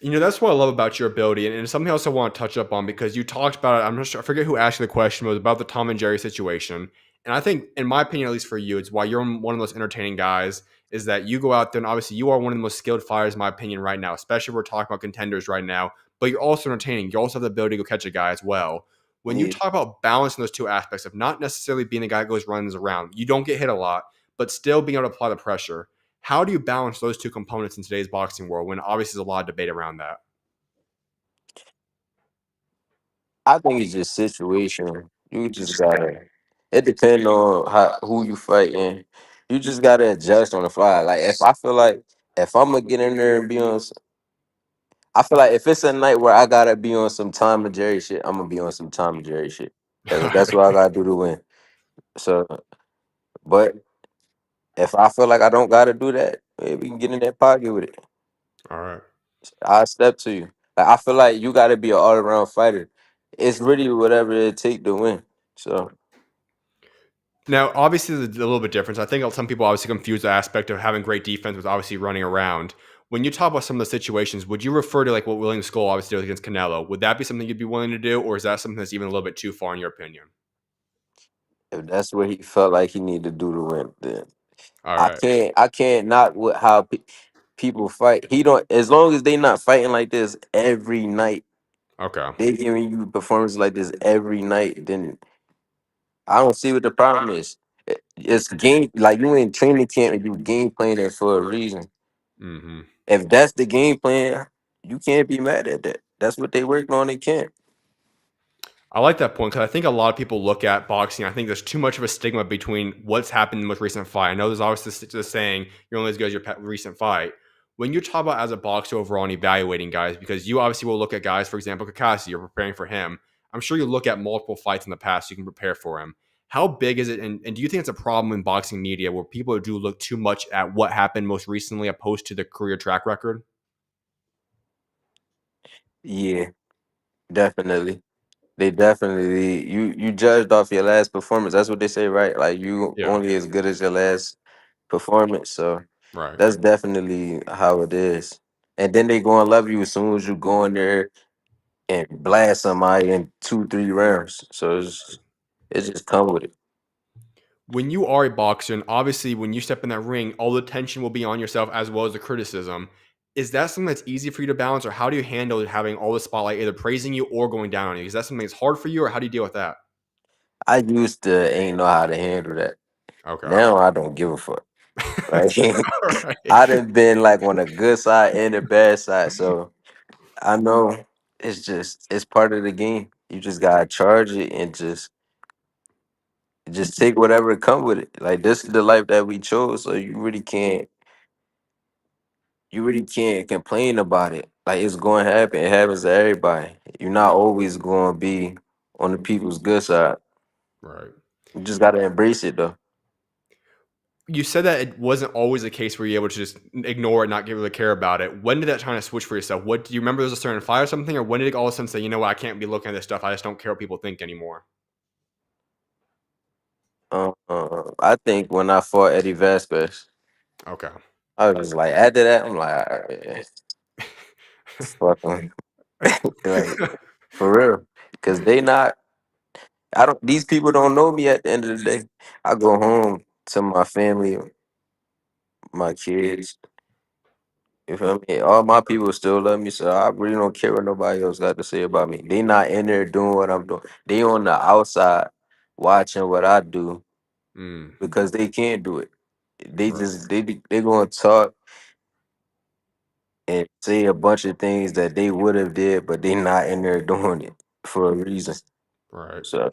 That's what I love about your ability, and it's something else I want to touch up on because you talked about it. I'm not sure, I forget who asked you the question, but it was about the Tom and Jerry situation. And I think, in my opinion, at least for you, it's why you're one of the most entertaining guys. Is that you go out there and obviously you are one of the most skilled fighters, in my opinion, right now. Especially if we're talking about contenders right now. But you're also entertaining. You also have the ability to go catch a guy as well. When you Yeah. talk about balancing those two aspects of not necessarily being the guy that goes runs around, you don't get hit a lot, but still being able to apply the pressure. How do you balance those two components in today's boxing world when obviously there's a lot of debate around that? I think it's just situational. You just gotta. It depends on how who you fighting. You just gotta adjust on the fly. Like if I feel like if I'm gonna get in there and be on, I feel like if it's a night where I gotta be on some Tom and Jerry shit, I'm gonna be on some Tom and Jerry shit. That's what I gotta do to win. So, but if I feel like I don't gotta do that, maybe we can get in that pocket with it. All right. I'll step to you. Like I feel like you gotta be an all around fighter. It's really whatever it take to win. So. Now, obviously, there's a little bit different. I think some people obviously confuse the aspect of having great defense with obviously running around. When you talk about some of the situations, would you refer to like what William Skull obviously did against Canelo? Would that be something you'd be willing to do, or is that something that's even a little bit too far in your opinion? If that's what he felt like he needed to do to win, then All I right. can't. I can't not with how people fight. He don't. As long as they not fighting like this every night, Okay. they giving you performances like this every night. Then I don't see what the problem is. It's game. Like you in training camp and you game playing it for a reason. Hmm. If that's the game plan, you can't be mad at that. That's what they working on. They can't. I like that point because I think a lot of people look at boxing. I think there's too much of a stigma between what's happened in the most recent fight. I know there's always this saying you're only as good as your recent fight. When you talk about as a boxer overall and evaluating guys, because you obviously will look at guys, for example, Kakasi, you're preparing for him. I'm sure you look at multiple fights in the past so you can prepare for him. How big is it? And do you think it's a problem in boxing media where people do look too much at what happened most recently opposed to the career track record? Yeah, definitely. They definitely you judged off your last performance. That's what they say, right? Like you Yeah. only as good as your last performance. So Right. that's definitely how it is. And then they gonna love you as soon as you go in there and blast somebody in 2, 3 rounds. So it's just come with it. When you are a boxer, and obviously when you step in that ring, all the tension will be on yourself as well as the criticism. Is that something that's easy for you to balance, or how do you handle having all the spotlight either praising you or going down on you? Is that something that's hard for you, or how do you deal with that? I used to ain't know how to handle that. Okay. Now I don't give a fuck. Right? All right. I done been like on the good side and the bad side. So I know it's part of the game. You just gotta charge it and just take whatever come with it. Like this is the life that we chose, so you really can't you really can't complain about it. Like it's going to happen. It happens to everybody. You're not always going to be on the people's good side. Right. You just got to embrace it though. You said that it wasn't always a case where you're able to just ignore it, not really care about it. When did that kind of switch for yourself? What do you remember? There was a certain fight or something, or when did it all of a sudden say, you know what, I can't be looking at this stuff. I just don't care what people think anymore. I think when I fought Eddie Vasquez, Okay. I was just like, after that, I'm like, all right, fuck 'em. Like for real, because they not. I don't. These people don't know me. At the end of the day, I go home to my family, my kids. You feel me? All my people still love me, so I really don't care what nobody else got to say about me. They not in there doing what I'm doing. They on the outside watching what I do Mm, because they can't do it. They right. just they gonna talk and say a bunch of things that they would have did, but they not in there doing it for a reason. Right. So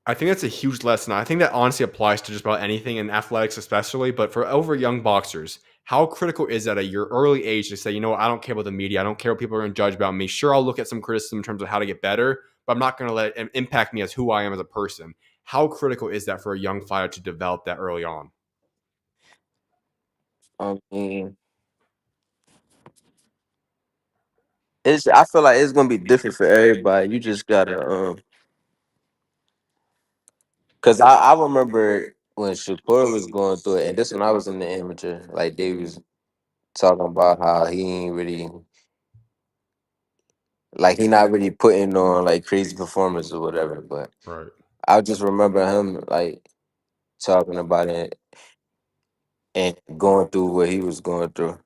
I think that's a huge lesson. I think that honestly applies to just about anything in athletics, especially. But for over young boxers, how critical is that at your early age to say, you know what, I don't care about the media. I don't care what people are going to judge about me. Sure, I'll look at some criticism in terms of how to get better, but I'm not going to let it impact me as who I am as a person. How critical is that for a young fighter to develop that early on? I mean, it's I feel like it's gonna be different for everybody. You just gotta cause I remember when Shakur was going through it, and this when I was in the amateur, like they was talking about how he ain't really like he not really putting on like crazy performance or whatever. But Right. I just remember him like talking about it and going through what he was going through.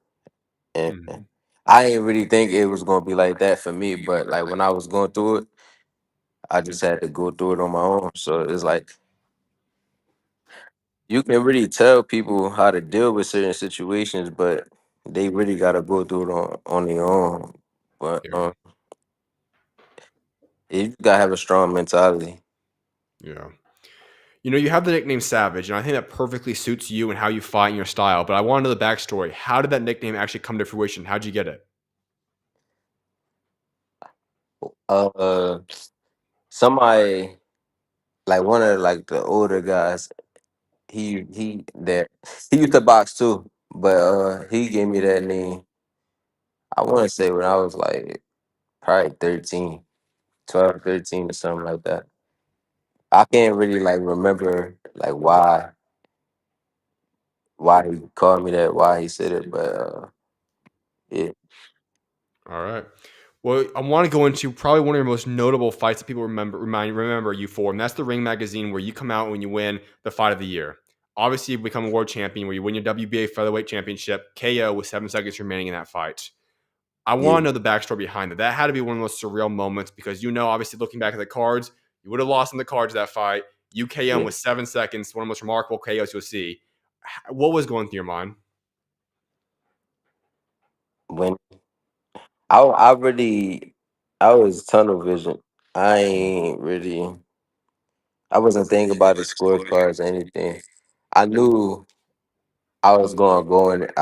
And Mhm. I didn't really think it was gonna be like that for me, but like when I was going through it, I just had to go through it on my own. So it's like you can really tell people how to deal with certain situations, but they really gotta go through it on their own. But Yeah. you gotta have a strong mentality. Yeah. You know, you have the nickname Savage, and I think that perfectly suits you and how you fight and your style. But I want to know the backstory. How did that nickname actually come to fruition? How'd you get it? Uh, somebody like one of like the older guys, he used to box too, but he gave me that name. I want to say when I was like probably 13, 12, 13 or something like that. I can't really like remember like why he called me that, why he said it, but yeah, All right. Well, I want to go into probably one of your most notable fights that people remember you for, and that's the Ring magazine where you come out when you win the fight of the year. Obviously, you become a world champion where you win your WBA featherweight championship, KO with 7 seconds remaining in that fight. I want yeah, to know the backstory behind it. That had to be one of the most surreal moments because obviously looking back at the cards, you would have lost in the cards that fight. You KO yeah. with 7 seconds, one of the most remarkable KOs you'll see. What was going through your mind? When I really I was tunnel vision. I ain't really I wasn't thinking about the scorecards or anything. I knew I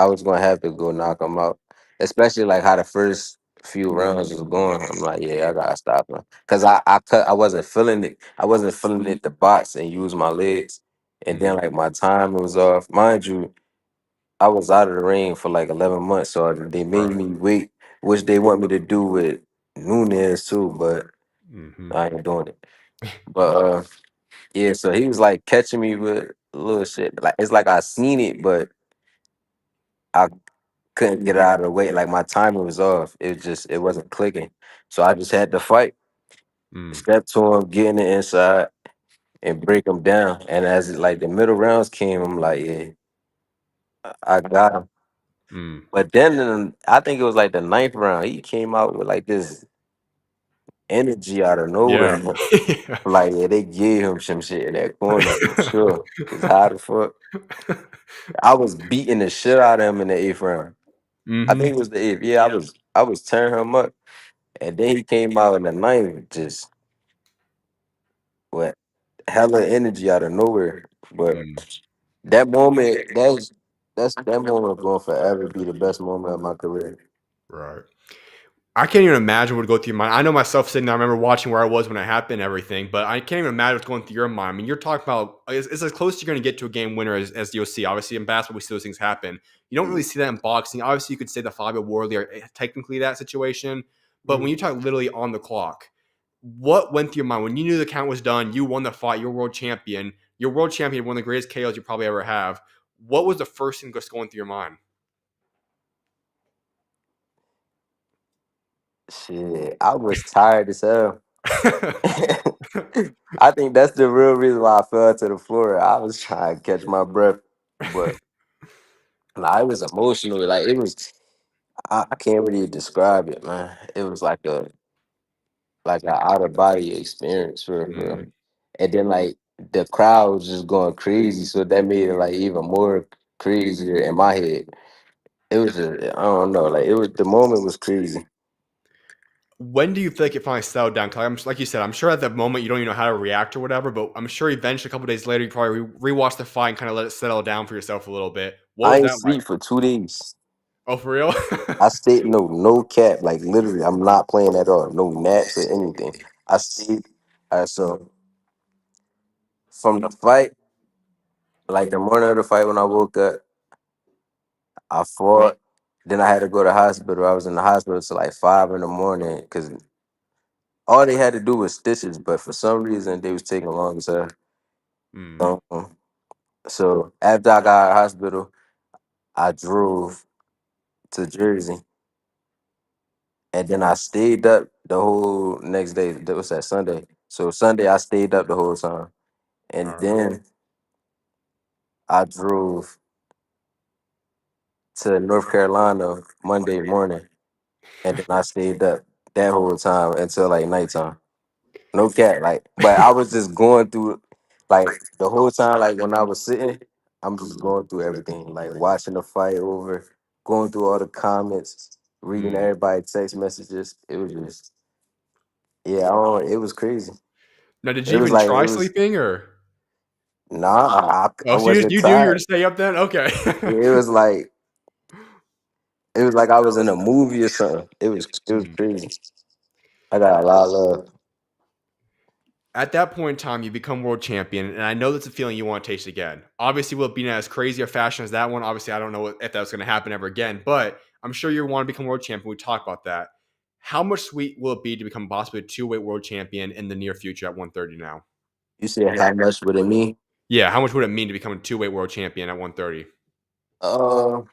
was gonna have to go knock him out. Especially like how the first few rounds was going. I'm like, yeah, I gotta stop him. Cause I wasn't feeling it. I wasn't feeling it to box and use my legs. And then Mm, like my time was off. Mind you, I was out of the ring for like 11 months. So they made right. me wait, which they want me to do with Nunez too, but Hmm. I ain't doing it. But yeah, so he was like catching me with little shit. Like it's like I seen it, but I couldn't get it out of the way. Like my timing was off. It wasn't clicking. So I just had to fight. Mm, Step to him, get in the inside and break him down. And as like the middle rounds came, I'm like, yeah, I got him. mm. But then I think it was like the ninth round. He came out with like this energy out of nowhere. Yeah. I'm like, yeah, they gave him some shit in that corner for sure. It's hot as fuck. I was beating the shit out of him in the eighth round. I Hmm. think it was the eighth. Yeah, I was tearing him up. And then he came out in the ninth, just what hella energy out of nowhere. But Mm. that moment, that was. that moment going forever be the best moment of my career. Right. I can't even imagine what would go through your mind. I know myself sitting there. I remember watching where I was when it happened and everything, but I can't even imagine what's going through your mind. I mean, you're talking about it's as close as you're going to get to a game winner as you'll see. Obviously, in basketball, we see those things happen. You don't really see that in boxing. Obviously, you could say the Fabio Worley are technically that situation, but when you talk literally on the clock, what went through your mind when you knew the count was done? You won the fight. You're world champion. You're world champion, one of the greatest KOs you probably ever have. What was the first thing just going through your mind? Shit, I was tired as hell. I think that's the real reason why I fell to the floor. I was trying to catch my breath, but nah, it was emotional. Like it was, I can't really describe it, man. It was like an out of body experience for real, for real. Mm. And then like the crowd was just going crazy, so that made it like even more crazier in my head. It was just, I don't know, like it was the moment was crazy. When do you feel like it finally settled down? Because I'm like you said, I'm sure at that moment you don't even know how to react or whatever. But I'm sure eventually, a couple days later, you probably rewatched the fight and kind of let it settle down for yourself a little bit. What I was ain't that like? sleep for 2 days. Oh, for real? I stayed no cap, like literally, I'm not playing at all. No naps or anything. I stayed. So from the fight, like the morning of the fight when I woke up, I fought. Then I had to go to the hospital. I was in the hospital till like 5 in the morning because all they had to do was stitches, but for some reason they was taking long as hell. Hmm. Um, so after I got out of the hospital, I drove to Jersey, and then I stayed up the whole next day. That was that Sunday. So Sunday I stayed up the whole time, All and right. then I drove to North Carolina Monday morning, and then I stayed up that whole time until like nighttime. No cat, like, but I was just going through, like, the whole time, like, when I was sitting, I'm just going through everything, like, watching the fight over, going through all the comments, reading Hmm. everybody's text messages. It was just, yeah, I don't, it was crazy. Now, did It you was even like, try sleeping or? nah, I Oh, so wasn't you do? You're tired. to stay up then? Okay. It was like, it was like I was in a movie or something. It was Hmm. crazy. I got a lot of love. At that point in time, you become world champion, and I know that's a feeling you want to taste again. Obviously, will it be in as crazy a fashion as that one? Obviously, I don't know if that's going to happen ever again, but I'm sure you want to become world champion. We talk about that. How much sweet will it be to become possibly a two-weight world champion in the near future at 130 now? You said how much would it mean? Yeah, how much would it mean to become a two-weight world champion at 130? Uh,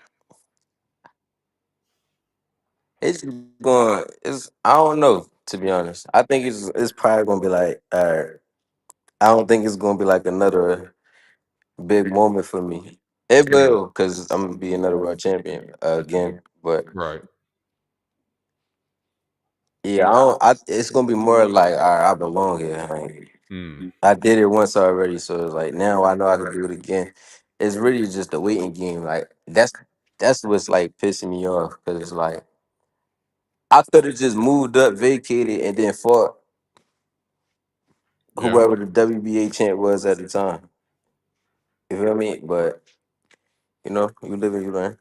it's going. It's I don't know, to be honest. I think it's probably gonna be like. I don't think it's gonna be like another big moment for me. It Mm, will, cause I'm gonna be another world champion again. But right. yeah, I don't. It's gonna be more like, all right, I belong here. Like, Mm, I did it once already, so it's like now I know I can do it again. It's really just a waiting game. Like that's what's like pissing me off, cause it's like I could have just moved up, vacated, and then fought yeah. whoever the WBA champ was at the time. You feel me? But you live and you learn.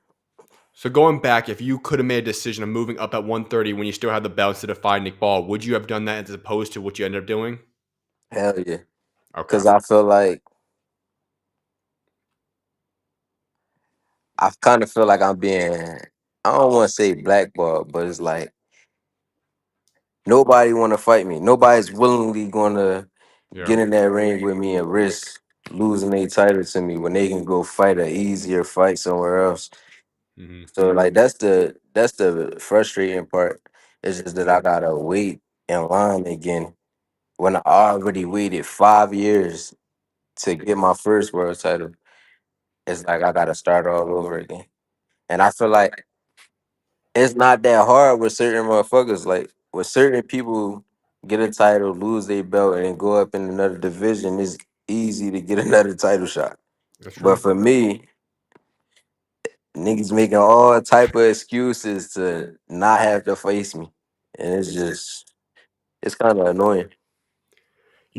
So going back, if you could have made a decision of moving up at 130 when you still had the belts to defy Nick Ball, would you have done that as opposed to what you ended up doing? Hell yeah. Okay. Cause I feel like I kind of feel like I'm being, I don't want to say blackballed, but it's like nobody want to fight me. Nobody's willingly gonna Yeah. get in that ring with me and risk losing their title to me when they can go fight an easier fight somewhere else. Hmm. So like that's the frustrating part. It's just that I gotta wait in line again when I already waited 5 years to get my first world title. It's like I gotta start all over again. And I feel like it's not that hard with certain motherfuckers. Like with certain people get a title, lose their belt, and then go up in another division, it's easy to get another title shot. That's But true. for me, niggas making all type of excuses to not have to face me. And it's kind of annoying.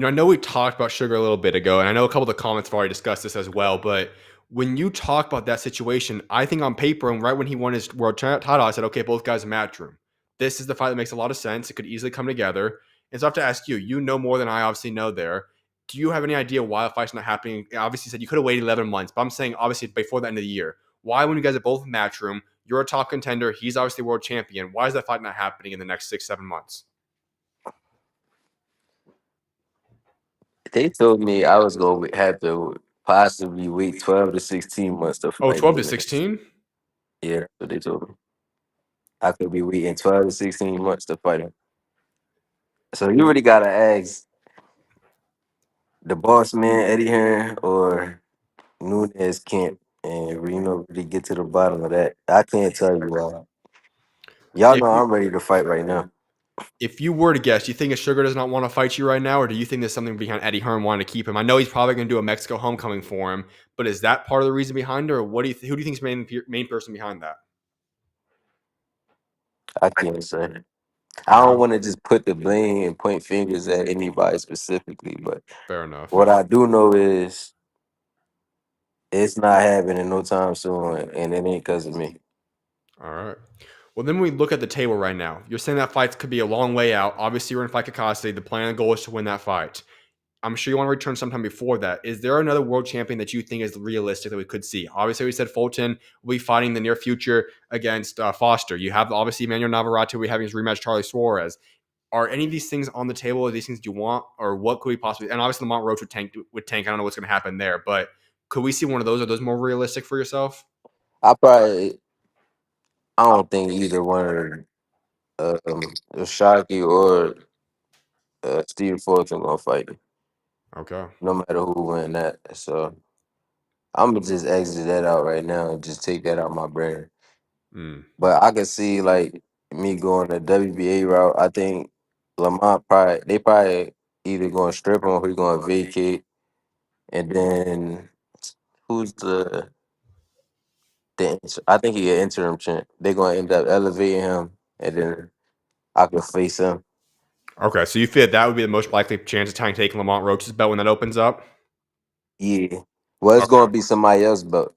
I know we talked about sugar a little bit ago, and I know a couple of the comments have already discussed this as well, but When you talk about that situation, I think on paper and right when he won his world title, I said, okay, both guys in match room. This is the fight that makes a lot of sense. It could easily come together. And so I have to ask you, you know more than I obviously know there. Do you have any idea why the fight's not happening? Obviously, you said you could have waited 11 months, but I'm saying obviously before the end of the year. Why, when you guys are both in match room, you're a top contender, he's obviously world champion. Why is that fight not happening in the next 6, 7 months? They told me I was gonna have to possibly wait 12 to 16 months to Oh, fight 12 to Nunes. 16? Yeah, that's what they told me. I could be waiting 12 to 16 months to fight him. So you really gotta ask the boss man Eddie Hearn or Nunes Camp, and really get to the bottom of that. I can't tell you why. Y'all If know you I'm ready to fight right now. if you were to guess, do you think Sugar does not want to fight you right now, or do you think there's something behind Eddie Hearn wanting to keep him? I know he's probably going to do a Mexico homecoming for him, but is that part of the reason behind it, or what do you who do you think is the main person behind that? I can't say. I don't Okay, want to just put the blame and point fingers at anybody specifically, but fair enough. what I do know is it's not happening no time soon, and it ain't because of me. All right. Well, then we look at the table right now. You're saying that fight could be a long way out. Obviously, you're in fight Kakasi. The plan and goal is to win that fight. I'm sure you want to return sometime before that. Is there another world champion that you think is realistic that we could see? Obviously, we said Fulton will be fighting in the near future against Foster. You have obviously Emmanuel Navarrete. We having his rematch Charlie Suarez. Are any of these things on the table? Are these things you want, or what could we possibly? And obviously, Lamont Roach would tank. Would tank. I don't know what's going to happen there, but could we see one of those? Are those more realistic for yourself? I probably I don't think either one of Shockey or Steve Fulton gonna fight me, Okay. no matter who win that. So I'm gonna just exit that out right now and just take that out my brain. Mm. But I can see like me going the WBA route. I think Lamont probably either going to strip him or he going to vacate, and then who's I think he an interim champ. They're going to end up elevating him, and then I could face him. Okay. So you feel that would be the most likely chance of taking Lamont Roach's belt when that opens up? Yeah. Well, it's Okay. going to be somebody else, but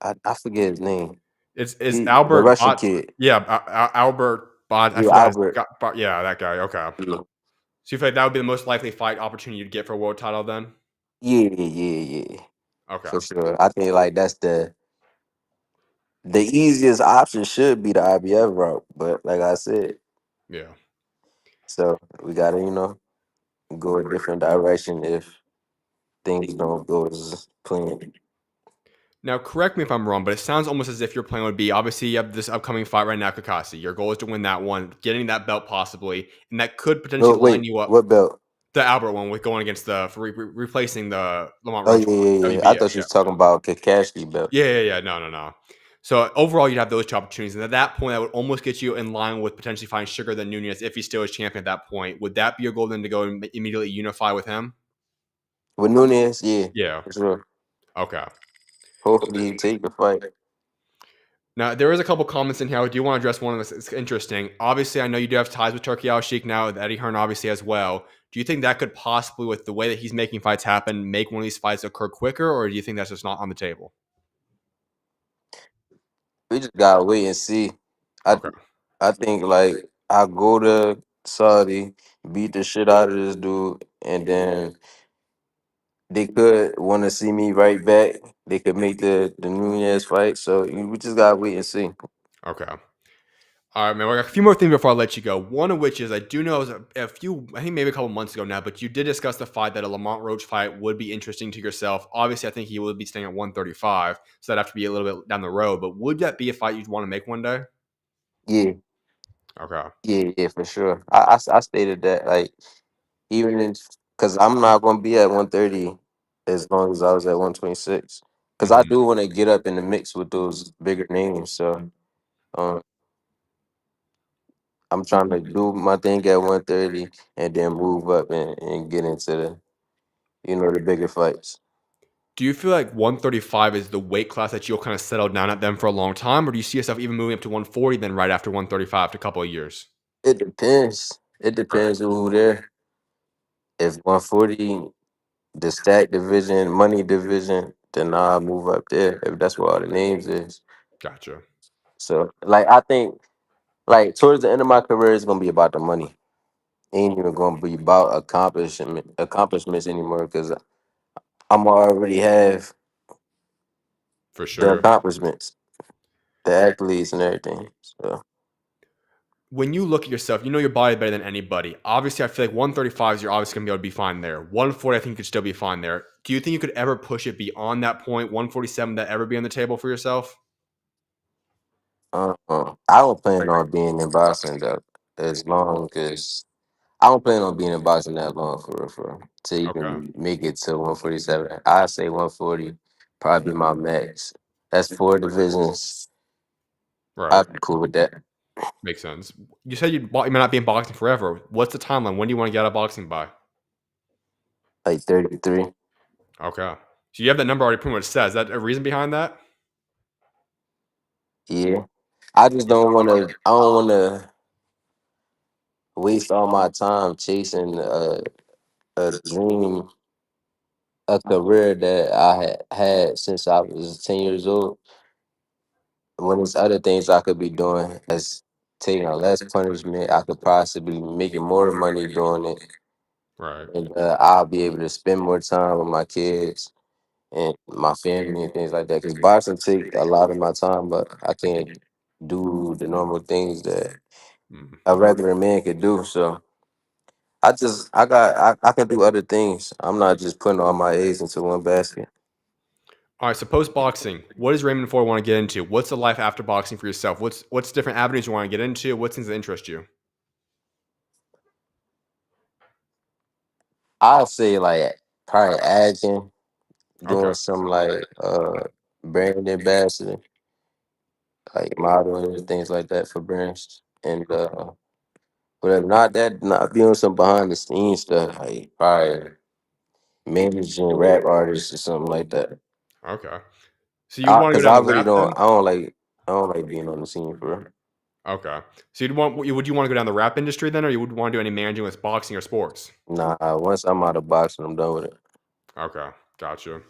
I forget his name. It's The Albert Russian Bot. kid. Yeah, Albert Bot. I Yeah, forgot. Albert. Yeah, that guy. Okay. Yeah, So you feel like that would be the most likely fight opportunity you'd get for a world title then? yeah. Okay. For sure. I think like that's the easiest option should be the IBF route, but like I said, Yeah. so we gotta go a different direction if things don't go as planned. Now, correct me if I'm wrong, but it sounds almost as if your plan would be obviously you have this upcoming fight right now, Kakasi. Your goal is to win that one, getting that belt possibly, and that could No, potentially line wait, you up what belt? the Albert one with going against the for replacing the Lamont Oh Roach yeah, one, yeah, yeah. I WBA. thought you Yeah. was talking about Kakashi belt. Yeah. No. So overall, you'd have those two opportunities, and at that point, that would almost get you in line with potentially finding Sugar than Nunez if he still is champion at that point. Would that be your goal then to go and immediately unify with him? With Nunez, yeah, Yeah. for sure. Okay. Hopefully he take the fight. Now there is a couple comments in here. I do want to address one of this. It's interesting. Obviously, I know you do have ties with Turkey Al Sheikh now, with Eddie Hearn obviously as well. Do you think that could possibly, with the way that he's making fights happen, make one of these fights occur quicker, or do you think that's just not on the table? We just gotta wait and see. I Okay. I think like I go to Saudi, beat the shit out of this dude, and then they could want to see me right back. They could make the Nunez fight. So we just gotta wait and see. Okay. All right, man. We got a few more things before I let you go. One of which is I do know is a few, I think maybe a couple months ago now, but you did discuss the fight that a Lamont Roach fight would be interesting to yourself. Obviously, I think he would be staying at 135, so that'd have to be a little bit down the road. But would that be a fight you'd want to make one day? Yeah, Okay. yeah, for sure. I stated that like even in because I'm not gonna be at 130 as long as I was at 126. Because I Hmm. do want to get up in the mix with those bigger names. So um, I'm trying to do my thing at 130 and then move up and get into the bigger fights. Do you feel like 135 is the weight class that you'll kind of settle down at them for a long time, or do you see yourself even moving up to 140 then right after 135 to a couple of years? It depends. It Okay. depends on who there. If 140, the stack division, money division, then I'll move up there if that's what all the names is. Gotcha. So like I think like towards the end of my career, it's gonna be about the money. Ain't even gonna be about accomplishments anymore because I'm already have For the sure. accomplishments, the accolades and everything. So When you look at yourself, you know your body better than anybody. Obviously, I feel like 135s, you're obviously going to be able to be fine there. 140, I think you could still be fine there. Do you think you could ever push it beyond that point, 147, that ever be on the table for yourself? I don't plan on being in boxing that as long as I don't plan on being in boxing that long for real, for real, to Okay. even make it to 147. I say 140 probably my max. That's four divisions. Right. I'd be cool with that. Makes sense. You said you might not be in boxing forever. What's the timeline? When do you want to get out of boxing by? Like 33. Okay. So you have that number already pretty much set. Is that a reason behind that? Yeah. I just don't wanna I don't wanna waste all my time chasing a dream, a career that I had since I was 10 years old. When there's other things I could be doing, as taking a less punishment, I could possibly be making more money doing it, Right. and I'll be able to spend more time with my kids and my family and things like that. Because boxing take a lot of my time, but I can't do the normal things that Mm. a regular man could do. So I can do other things. I'm not just putting all my eggs into one basket. All right. So post boxing, what does Raymond Ford want to get into? What's the life after boxing for yourself? What's different avenues you want to get into? What things that interest you? I'll say like probably acting, Okay. doing some like brand ambassador, like modeling and things like that for brands. And whatever. Not that, not doing some behind the scenes stuff, like probably managing rap artists or something like that. Okay. So you want to go Cause down I the really rap don't then? I don't like being on the scene for real. Okay. So would you want to go down the rap industry then, or you would want to do any managing with boxing or sports? Nah, once I'm out of boxing, I'm done with it. Okay. Gotcha.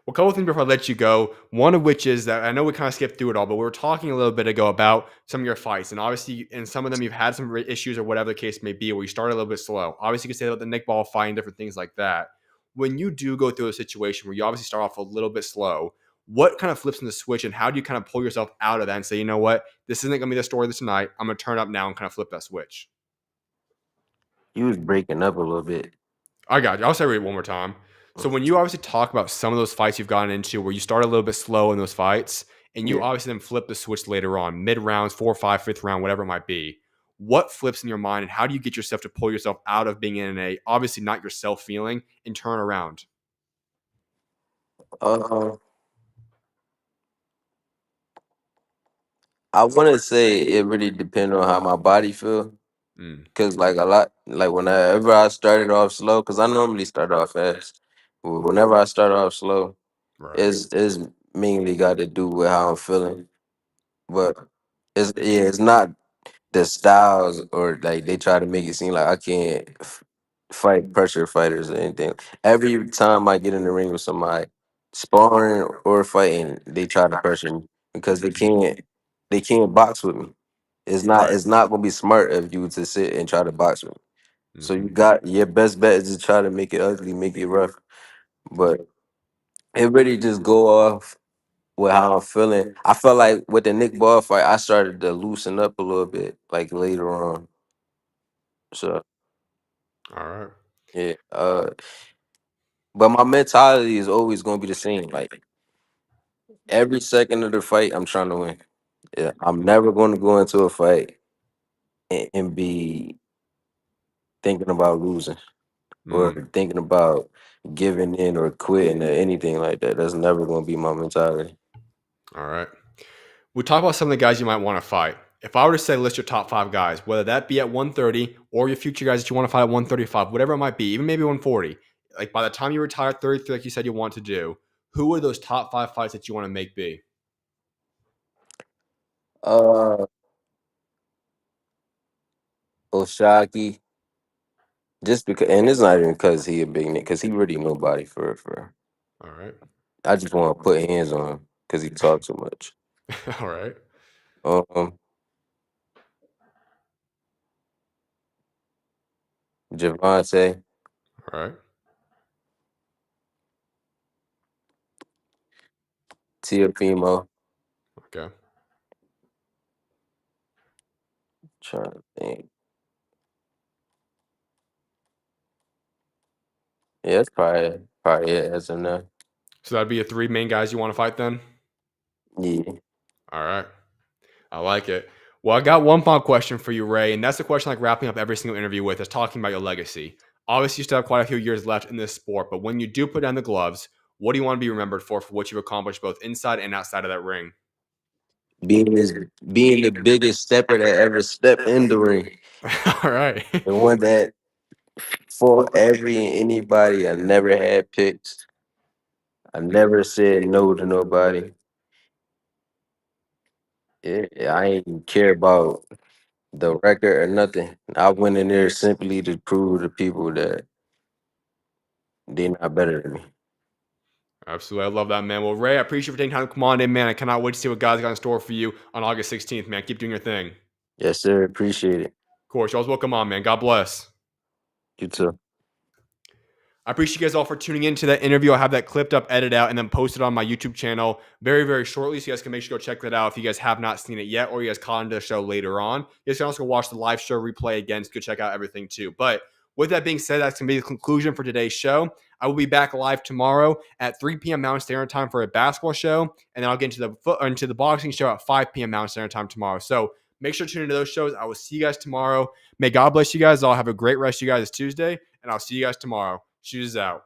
Well, a couple of things before I let you go. One of which is that I know we kind of skipped through it all, but we were talking a little bit ago about some of your fights, and obviously, in some of them, you've had some issues or whatever the case may be, where you started a little bit slow. Obviously, you can say about the Nick Ball fight and different things like that. When you do go through a situation where you obviously start off a little bit slow, what kind of flips in the switch, and how do you kind of pull yourself out of that and say, you know what, this isn't going to be the story of this night. I'm going to turn up now and kind of flip that switch. You was breaking up a little bit. I got you. I'll say it one more time. So when you obviously talk about some of those fights you've gotten into where you start a little bit slow in those fights and you Yeah. obviously then flip the switch later on, mid rounds, four, five, fifth round, whatever it might be. What flips in your mind and how do you get yourself to pull yourself out of being in a obviously not yourself feeling and turn around? Uh, I want to say it really depends on how my body feel. Mm, Cause like a lot, like whenever I started off slow, cause I normally start off fast. Whenever I start off slow, right. it's mainly got to do with how I'm feeling. But it's not the styles or like they try to make it seem like I can't fight pressure fighters or anything. Every time I get in the ring with somebody, sparring or fighting, they try to pressure me because they can't box with me. Right. It's not gonna be smart of you to sit and try to box with me. So you Hmm. got your best bet is to try to make it ugly, make it rough. But it really just go off with how I'm feeling. I felt like with the Nick Ball fight, I started to loosen up a little bit, like later on. So All right. yeah, but my mentality is always gonna be the same. Like every second of the fight, I'm trying to win. Yeah, I'm never going to go into a fight and be thinking about losing or Mm, thinking about giving in or quitting or anything like that. That's never going to be my mentality. all right. We talk about some of the guys you might want to fight. If I were to say list your top five guys, whether that be at 130 or your future guys that you want to fight at 135, whatever it might be, even maybe 140, like by the time you retire 33, like you said you want to do, who are those top five fights that you want to make be? Uh, Oshaki, just because, and it's not even because he a big nigga, because he really nobody for. All right. I just want to put hands on him because he talks too much. All right. Um, Javante, All right. Tiafimo. Okay. Trying to think. Yeah, that's probably it as of now. So that'd be your three main guys you want to fight then? Yeah. All right. I like it. Well, I got one final question for you, Ray, and that's the question I like wrapping up every single interview with is talking about your legacy. Obviously, you still have quite a few years left in this sport, but when you do put down the gloves, what do you want to be remembered for what you've accomplished both inside and outside of that ring? Being this being the biggest stepper that ever stepped in the ring. All right. The one that for every and anybody I never had picks. I never said no to nobody. I ain't care about the record or nothing. I went in there simply to prove to people that they're not better than me. Absolutely. I love that, man. Well, Ray, I appreciate you for taking time to come on in, man. I cannot wait to see what guys got in store for you on August 16th, man. Keep doing your thing. Of Yes, sir. Appreciate it. course, you always welcome on, man. God bless. You too. I appreciate you guys all for tuning in to that interview. I'll have that clipped up, edited out, and then posted on my YouTube channel very, very shortly. So you guys can make sure to go check that out if you guys have not seen it yet, or you guys caught into the show later on. You guys can also watch the live show replay again. So go check out everything too. But with that being said, that's going to be the conclusion for today's show. I will be back live tomorrow at 3 p.m. Mountain Standard Time for a basketball show, and then I'll get into the boxing show at 5 p.m. Mountain Standard Time tomorrow. So make sure to tune into those shows. I will see you guys tomorrow. May God bless you guys all. Have a great rest of you guys. It's Tuesday, and I'll see you guys tomorrow. SchuZ out.